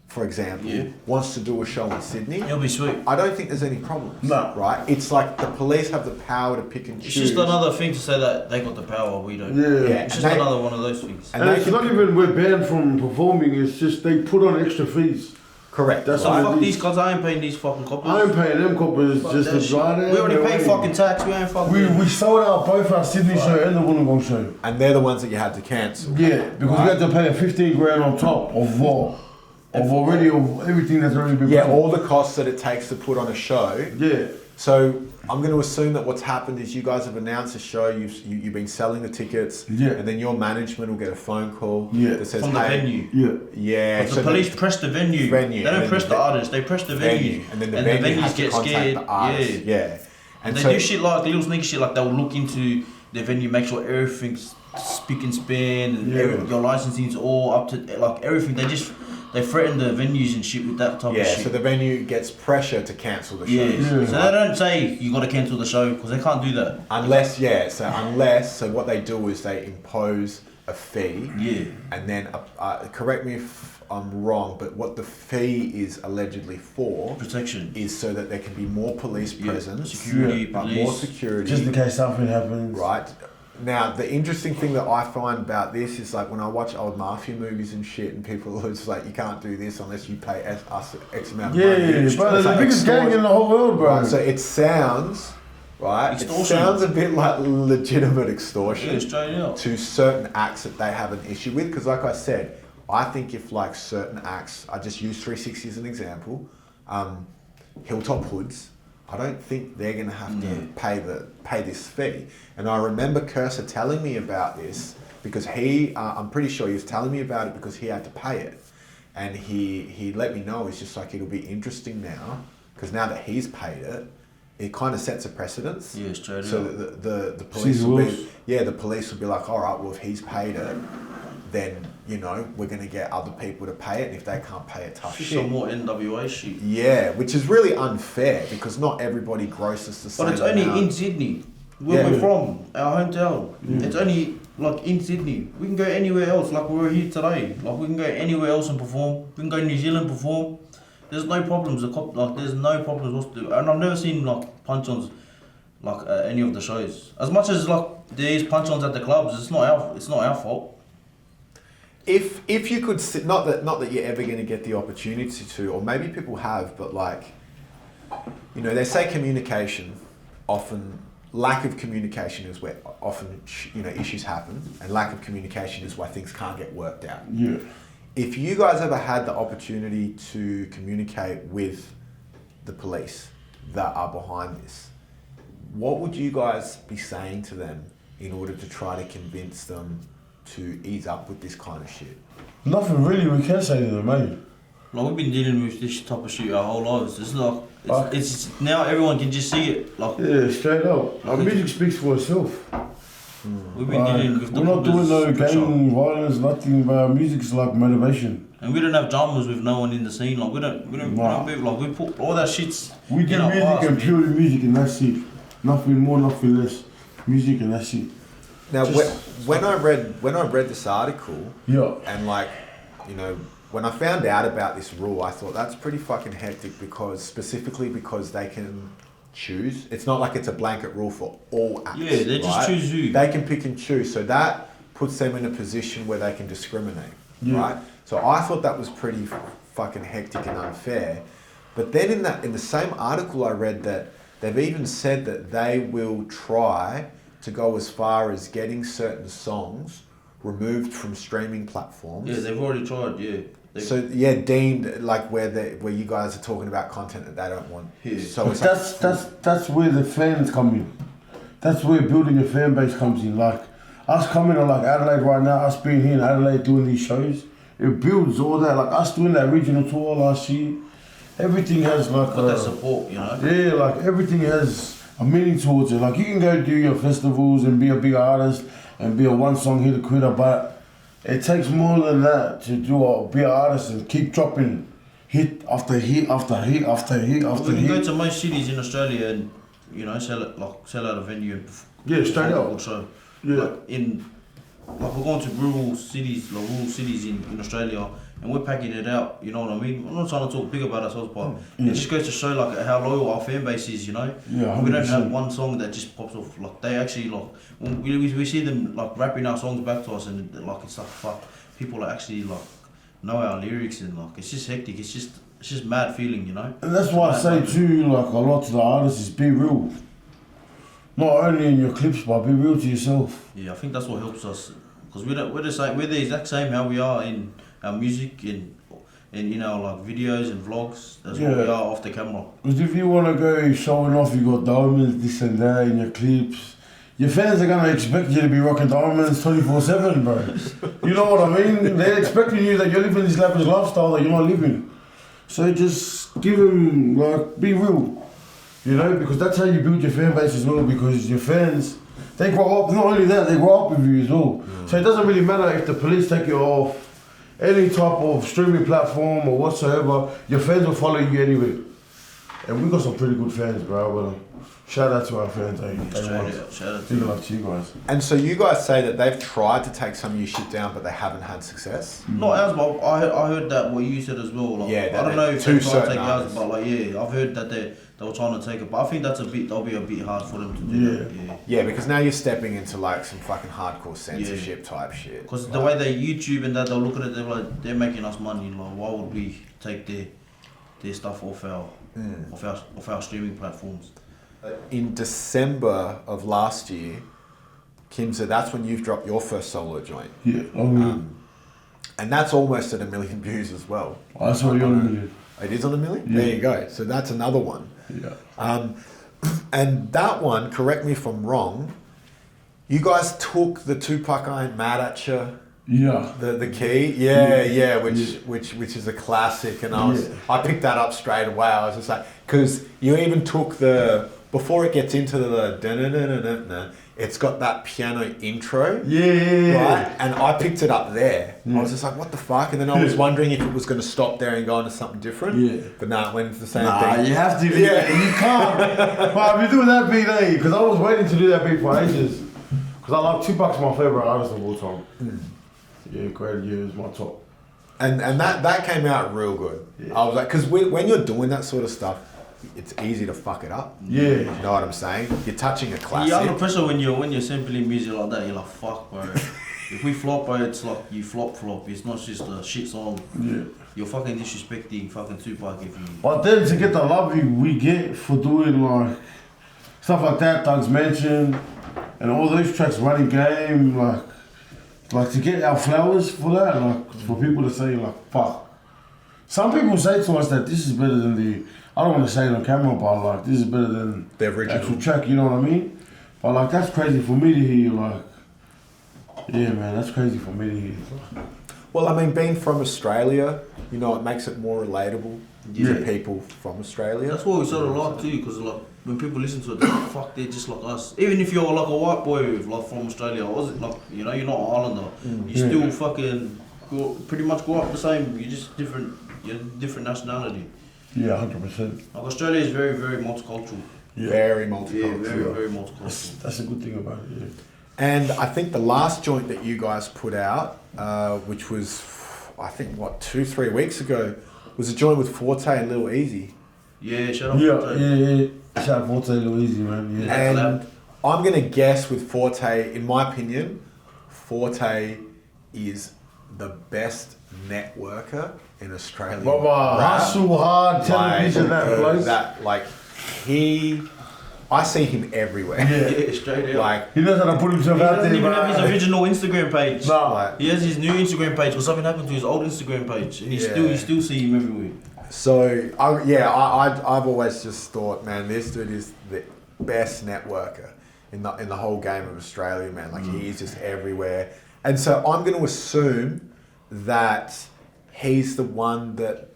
S3: for example, wants to do a show in Sydney,
S5: It'll be sweet.
S3: I don't think there's any problems.
S4: No.
S3: Right? It's like the police have the power to pick and choose.
S5: It's just another thing to say that they got the power, we don't.
S4: Yeah.
S5: It's just another one of those things.
S3: And
S4: And
S3: they
S4: it's
S3: can-
S4: not even we're banned from performing, it's just they put on extra fees.
S3: Correct.
S4: That's
S5: So
S4: what
S5: fuck
S4: it
S5: these
S4: is.
S5: guys, I ain't paying these fucking coppers.
S4: I ain't paying them coppers
S5: Fuck
S4: just
S5: that
S4: to
S5: shit.
S4: drive there.
S5: We already paid fucking tax, we ain't fucking...
S4: We sold out both our Sydney show and the Wollongong show.
S3: And they're the ones that you had to cancel.
S4: Yeah, because we had to pay a 15 grand on top of what? Of everything that's already been
S3: Yeah,
S4: paid.
S3: all the costs that it takes to put on a show.
S4: Yeah.
S3: So I'm going to assume that what's happened is you guys have announced a show, you've been selling the tickets,
S4: Yeah.
S3: and then your management will get a phone call
S4: Yeah.
S3: that says,
S5: From the
S3: hey,
S5: venue.
S4: Yeah.
S3: yeah,
S5: But the police press the venue.
S3: Venue,
S5: They
S3: and
S5: don't
S3: then
S5: press
S3: the
S5: the
S3: ve-
S5: artist, they press the venue.
S3: and then the venue has
S5: venues
S3: to
S5: get
S3: contact
S5: scared.
S3: the artist. Yeah.
S5: And they
S3: so,
S5: do shit like little sneaky shit, like they'll look into the venue, make sure everything's spick and span, and your licensing's all up to like everything. They threaten the venues and shit with that type of shit.
S3: so the venue gets pressure to cancel the show.
S5: Yeah. So they don't say you got to cancel the show because they can't do that.
S3: Unless, so what they do is they impose a fee.
S5: Yeah.
S3: And then, correct me if I'm wrong, but what the fee is allegedly for
S5: Protection.
S3: is so that there can be more police presence,
S5: Security,
S3: more
S5: police.
S3: security.
S4: Just in case something happens.
S3: Right. Now, the interesting thing that I find about this is like when I watch old mafia movies and shit, and people are just like, you can't do this unless you pay us X amount of money.
S4: Yeah, bro,
S3: It's
S4: they're the
S3: like
S4: biggest gang in the whole world, bro.
S3: Right, so it sounds, right? It
S5: Extortion.
S3: sounds a bit like legitimate extortion
S5: Yeah, straight up.
S3: to certain acts that they have an issue with. Because like I said, I think if like certain acts, I just use 360 as an example, Hilltop Hoods, I don't think they're going to have to pay this fee. And I remember Cursor telling me about this because I'm pretty sure he was telling me about it because he had to pay it. And he let me know, it's just like, it'll be interesting now, because now that he's paid it, it kind of sets a precedence.
S5: Yeah, straight
S3: So
S5: up.
S3: the police will be, the police will be like, all right, well, if he's paid it, then, you know, we're going to get other people to pay it. And if they can't pay it, tough
S5: Just
S3: shit.
S5: some more NWA shit.
S3: Yeah, which is really unfair because not everybody grosses the same
S5: But it's only
S3: amount.
S5: in Sydney, where we're from, our hometown.
S3: Mm.
S5: It's only like in Sydney. We can go anywhere else, like we're here today. Like we can go anywhere else and perform. We can go to New Zealand perform. There's no problems. There's no problems what to do. And I've never seen like punch-ons like any of the shows. As much as like there is punch-ons at the clubs, it's not our fault.
S3: If you could sit, not that you're ever going to get the opportunity to, or maybe people have, but like, you know, they say communication often, lack of communication is where often issues happen, and lack of communication is why things can't get worked out.
S4: Yeah.
S3: If you guys ever had the opportunity to communicate with the police that are behind this, what would you guys be saying to them in order to try to convince them to ease up with this kind of shit?
S4: Nothing really we can say to them, mate.
S5: Like, we've been dealing with this type of shit our whole lives. It's like, it's now everyone can just see it. Like,
S4: yeah, straight up. Our music speaks for itself.
S5: We've been dealing with the
S4: we're not doing no
S5: pressure.
S4: gang violence, nothing, but our music is like motivation.
S5: And we don't have dramas with no one in the scene. Like, we don't we put all that shit's
S4: We do
S5: in our
S4: music
S5: past,
S4: and
S5: man.
S4: purely music and that's it. Nothing more, nothing less. Music and that's it.
S3: Now, when I read this article,
S4: Yeah.
S3: and like, when I found out about this rule, I thought that's pretty fucking hectic specifically because they can choose. It's not like it's a blanket rule for all acts.
S5: Yeah, they just choose who.
S3: They can pick and choose. So that puts them in a position where they can discriminate, right? So I thought that was pretty fucking hectic and unfair. But then in the same article I read that they've even said that they will try to go as far as getting certain songs removed from streaming platforms.
S5: Yeah, they've already tried, yeah.
S3: Deemed like where you guys are talking about content that they don't want.
S5: Yeah.
S3: So it's
S4: That's where the fans come in. That's where building a fan base comes in. Like us coming to like Adelaide right now, us being here in Adelaide doing these shows, it builds all that. Like us doing that regional tour last year, everything has like
S5: got that support,
S4: Yeah, like everything has a meaning towards it. Like you can go do your festivals and be a big artist and be a one song hit quitter, but it takes more than that to be an artist and keep dropping hit after hit after hit after hit after
S5: We
S4: hit.
S5: can go to most cities in Australia and sell out a venue.
S4: Yeah, straight up.
S5: So,
S4: Yeah.
S5: we're going to rural cities in Australia, and we're packing it out. You know what I mean? I'm not trying to talk big about ourselves, but it just goes to show like how loyal our fan base is.
S4: Yeah,
S5: we don't
S4: 100%.
S5: have one song that just pops off. Like they actually when we see them like rapping our songs back to us, and like it's like fuck, people are actually like know our lyrics, and like it's just hectic. It's just mad feeling,
S4: And that's why I say too, like a lot to the artists is be real. Not only in your clips, but be real to yourself.
S5: Yeah, I think that's what helps us, because we're the exact same how we are in our music and in our like videos and vlogs. That's what we are off the camera.
S4: Because if you want to go showing off, you got diamonds, this and that in your clips, your fans are gonna expect you to be rocking diamonds 24/7, bro. You know what I mean? They're expecting you that you're living this lavish lifestyle that you're not living. So just give them be real. Because that's how you build your fan base as well, because your fans, they grow up, not only that, they grow up with you as well. So it doesn't really matter if the police take you off any type of streaming platform or whatsoever, your fans will follow you anyway. And we got some pretty good fans, bro. But shout out to our fans.
S5: Shout out to
S4: big
S5: you.
S4: love to you guys.
S3: And so you guys say that they've tried to take some of your shit down, but they haven't had success?
S5: Not ours, but I heard that what you said as well. Like,
S3: Yeah,
S5: I don't know if
S3: two
S5: they're trying to
S3: certain
S5: take ours,
S3: artists.
S5: but I've heard that they were trying to take it. But I think that'll be a bit hard for them to do that. Yeah.
S3: Yeah, because now you're stepping into like some fucking hardcore censorship type shit.
S5: Because the way they YouTube and that, they'll look at it, they're like, they're making us money. Like, why would we take their stuff off our streaming platforms?
S3: In December of last year, Kim said that's when you've dropped your first solo joint.
S4: Yeah,
S3: And that's almost at 1 million views as well.
S4: that's what you're on.
S3: It is on 1 million?
S4: Yeah.
S3: There you go. So that's another one.
S4: Yeah.
S3: And that one, correct me if I'm wrong, you guys took the Tupac I Ain't Mad At Ya,
S4: Yeah.
S3: the key, which is a classic, and I picked that up straight away. I was just like, because you even took before it gets into the da-na-na-na-na-na, it's got that piano intro, right? And I picked it up there. I was just like, what the fuck? And then I was wondering if it was going to stop there and go into something different. Yeah. But no, it went into the same thing.
S4: You have to. Yeah. You can't. But if you do that beat, because I was waiting to do that beat for ages. Because I love Tupac's my favourite artist of all time. Yeah, great years, my top.
S3: And that came out real good. Yeah. I was like, because when you're doing that sort of stuff, it's easy to fuck it up.
S4: Yeah.
S3: You know what I'm saying? You're touching a classic.
S5: You're under pressure when you're sampling music like that. You're like, fuck, bro. If we flop, bro, it's like you flop. It's not just a shit song.
S4: Yeah.
S5: You're fucking disrespecting fucking Tupac if you...
S4: But then to get the love we get for doing like stuff like that, Thugs Mansion, and all those tracks, Running Game, like to get our flowers for that, like for people to say like, fuck. Some people say to us that this is better than I don't want to say it on camera, but like this is better than
S3: the original
S4: actual track, you know what I mean? But like that's crazy for me to hear, like, yeah man, that's crazy for me to hear.
S3: Well, I mean, being from Australia, you know, it makes it more relatable to people from Australia.
S5: That's what we sort of like too, because like when people listen to it, they're like, fuck, they're just like us. Even if you're like a white boy like from Australia, or like, you know, you're not an islander, you still fucking pretty much grow up the same. You're just different. You're different nationality.
S4: Yeah, 100%.
S5: Like Australia is very, very multicultural.
S3: Yeah. Very multicultural.
S5: Yeah, very, very multicultural.
S4: That's a good thing about it. Yeah.
S3: And I think the last joint that you guys put out, which was, I think, 2-3 weeks ago, was a joint with Forte and Lil Easy.
S5: Yeah, shout out Forte.
S4: Yeah. Shout out Forte, Lil Easy, man. Yeah.
S3: And I'm going to guess with Forte, in my opinion, Forte is the best networker in Australia.
S4: Hustle hard, television, that
S3: place. I see him everywhere.
S5: Yeah, straight out.
S3: Like,
S4: he knows how to put himself out there.
S5: He doesn't even have his original Instagram page.
S4: No.
S3: Like,
S5: he has his new Instagram page, or something happened to his old Instagram page, and you still see him everywhere.
S3: So, I've always just thought, man, this dude is the best networker in the whole game of Australia, man. Like, he is just everywhere. And so I'm going to assume that he's the one that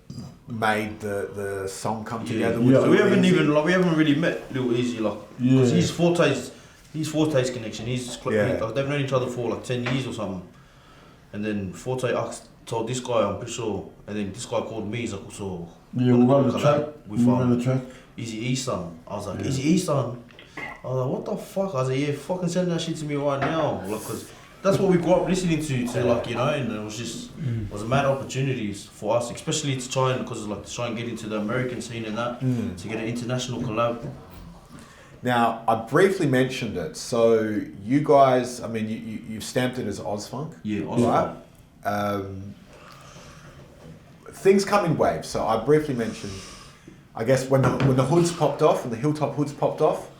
S3: made the song come together with
S5: so we haven't really met Lil Easy, like, because he's Forte's connection. They've known each other for like 10 years or something. And then Forte told this guy, I'm pretty sure, and then this guy called me. He's like, so
S4: we run the track.
S5: Easy Easton. I was like, Easy Easton. I was like, what the fuck? I was like, yeah, fucking send that shit to me right now, like, cause that's what we grew up listening to like, you know, and it was just it was a mad opportunities for us, especially to try and get into the American scene and that, to get an international collab.
S3: Now, I briefly mentioned it. So you guys, I mean, you've stamped it as Ozfunk.
S5: Yeah, Ozfunk.
S3: Right? Things come in waves. So I briefly mentioned, I guess when the hoods popped off, when the Hilltop hoods popped off,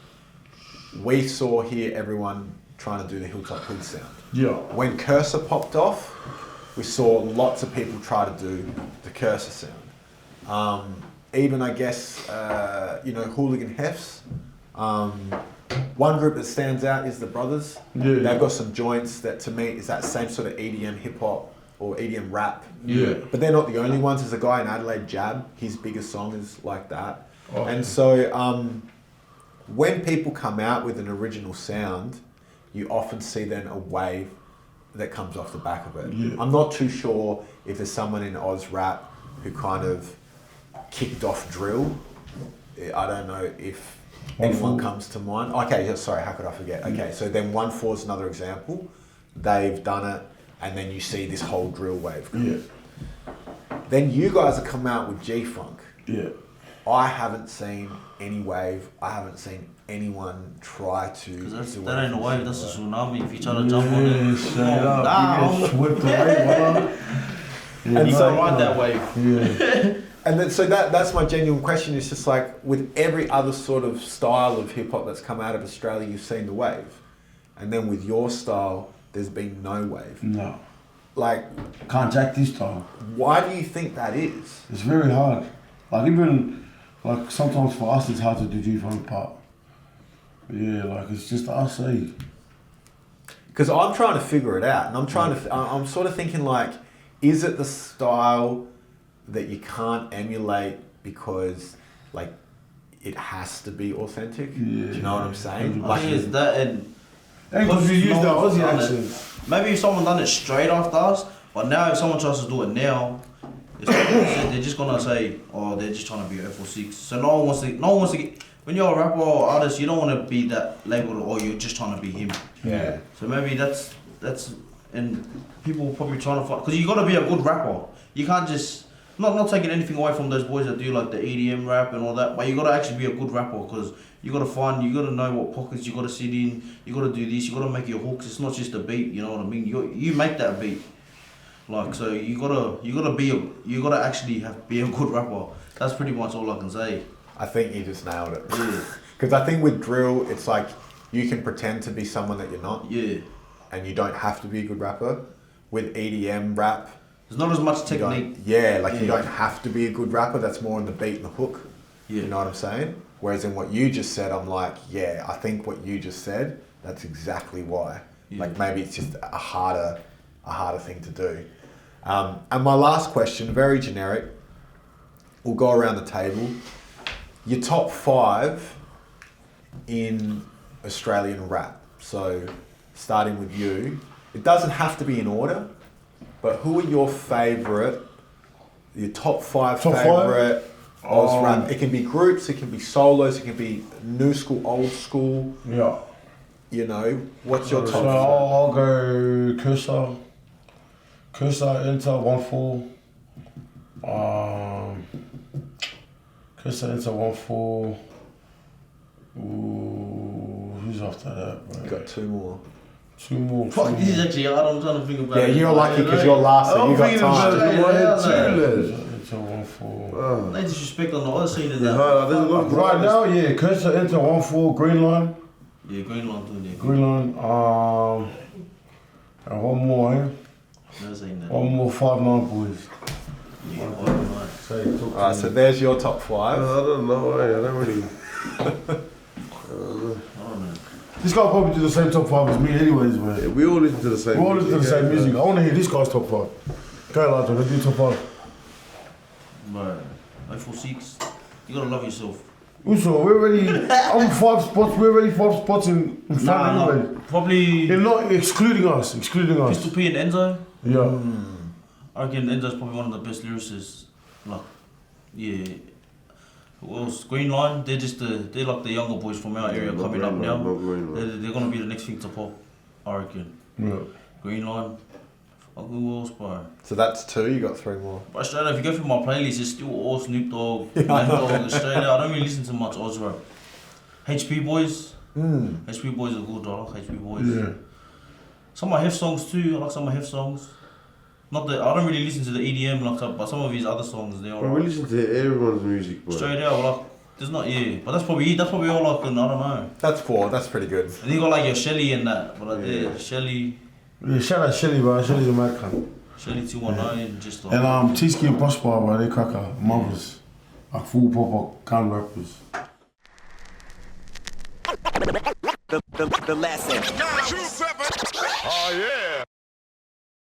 S3: we saw here everyone trying to do the Hilltop hood sound.
S4: Yeah.
S3: When Cursor popped off, we saw lots of people try to do the Cursor sound. Even, I guess, Hooligan Hefs. One group that stands out is the Brothers.
S4: Yeah.
S3: They've got some joints that, to me, is that same sort of EDM hip hop or EDM rap.
S4: Yeah.
S3: But they're not the only ones. There's a guy in Adelaide, Jab. His biggest song is like that.
S4: Oh.
S3: And so when people come out with an original sound, you often see then a wave that comes off the back of it.
S4: Yeah.
S3: I'm not too sure if there's someone in Oz rap who kind of kicked off drill. I don't know if anyone comes to mind. Okay, sorry, how could I forget? Okay, so then 1-4 is another example. They've done it, and then you see this whole drill wave come.
S4: Yeah.
S3: Then you guys have come out with G-Funk.
S4: Yeah.
S3: I haven't seen any wave. I haven't seen anyone try to.
S5: Because that ain't a wave, that's a tsunami. If you try to jump on it,
S4: straight up, you get swept away,
S5: and you can ride that wave.
S4: Yeah.
S3: And then, so that's my genuine question. It's just like, with every other sort of style of hip hop that's come out of Australia, you've seen the wave. And then with your style, there's been no wave.
S4: No.
S3: Like,
S4: can't take this style.
S3: Why do you think that is?
S4: It's very hard. Like, even, like, sometimes for us it's hard to do G-Funk part. Yeah, like, it's just us, eh?
S3: Because I'm trying to figure it out, and I'm sort of thinking, like, is it the style that you can't emulate because, like, it has to be authentic?
S4: Yeah.
S3: Do you know what I'm saying?
S5: I think it's that, and
S4: because we use the Aussie accent.
S5: Maybe if someone done it straight after us, but now if someone tries to do it now, it's like they're just gonna say, oh, they're just trying to be 046. So no one wants to get. When you're a rapper or artist, you don't want to be that labeled, or you're just trying to be him.
S3: Yeah.
S5: So maybe that's and people probably trying to find, because you got to be a good rapper. You can't just not taking anything away from those boys that do like the EDM rap and all that, but you got to actually be a good rapper, because you got to know what pockets you got to sit in. You got to do this. You got to make your hooks. It's not just a beat. You know what I mean? You make that beat. Like, so you gotta actually be a good rapper. That's pretty much all I can say.
S3: I think you just nailed it.
S5: Yeah.
S3: Because I think with drill, it's like you can pretend to be someone that you're not.
S5: Yeah.
S3: And you don't have to be a good rapper. With EDM rap,
S5: there's not as much technique.
S3: You don't have to be a good rapper. That's more on the beat and the hook.
S5: Yeah.
S3: You know what I'm saying? Whereas in what you just said, I'm like, yeah, I think what you just said, that's exactly why.
S5: Yeah.
S3: Like maybe it's just a harder thing to do. And my last question, very generic. We'll go around the table. Your top 5 in Australian rap. So starting with you, it doesn't have to be in order, but who are your top 5 favourite Oz rap? It can be groups, it can be solos, it can be new school, old school.
S4: Yeah.
S3: You know, what's your top?
S4: So I'll go Cursor, NTER 1-4. Cursor, NTER 1-4. Ooh, who's after that, bro?
S3: You got 2 more.
S4: 2 more.
S5: Fuck, this is actually hard. I'm trying to think about it.
S3: Yeah, you're lucky because you're last, so you got time.
S4: NTER 1-4.
S5: No disrespect on the other side of that.
S4: Right now, yeah, Cursor, NTER 1-4, Green Line.
S5: Yeah, Green Line too.
S4: Green Line. And one more, eh?
S5: No saying that.
S4: One more 5-9 boys.
S5: Yeah, 5-9.
S3: Alright, so there's your top 5.
S6: I don't know, I don't really.
S5: I don't know.
S4: This guy probably do the same top 5 as me anyways, man.
S6: Yeah, we all listen to the same
S4: We all listen to the same music. I want to hear this guy's top 5. Go ahead, let's do top 5.
S5: Bro, 046. You gotta love yourself.
S4: Also, we're already, I'm 5 spots, we're already 5 spots in front anyway.
S5: Probably
S4: You're not excluding us.
S5: Pistol P and Enzo.
S4: Yeah.
S5: I reckon Enzo's probably one of the best lyricists. Like, yeah. Who else? Green Line, they're like the younger boys from our area coming up now. They're gonna be the next thing to pop, I reckon.
S4: Yeah.
S5: Green Line. Fuck, who else, bro?
S3: So that's 2, you got 3 more.
S5: But straight up, if you go through my playlist, it's still all Snoop Dogg, Nate Dogg, Australia. I don't really listen to much Oz rap. HP Boys. HP Boys are good, I like HP Boys.
S4: Yeah.
S5: Some of my Hef songs too, I like some of my Hef songs. Not that I don't really listen to the EDM like, but some of his other songs they are.
S6: Bro, we listen to everyone's music, bro.
S5: Straight out, like there's not but that's probably all like I don't know.
S3: That's 4, that's pretty good.
S5: And you got like your Shelly and that, but Shelly.
S4: Yeah, shout out Shelly, bro. Shelly's a mad cunt.
S5: Shelly 219, just like.
S4: And T-Ski and Prosper, bro, they cracker. Mothers. Like full proper gun rappers.
S2: The lesson. 927. Oh yeah.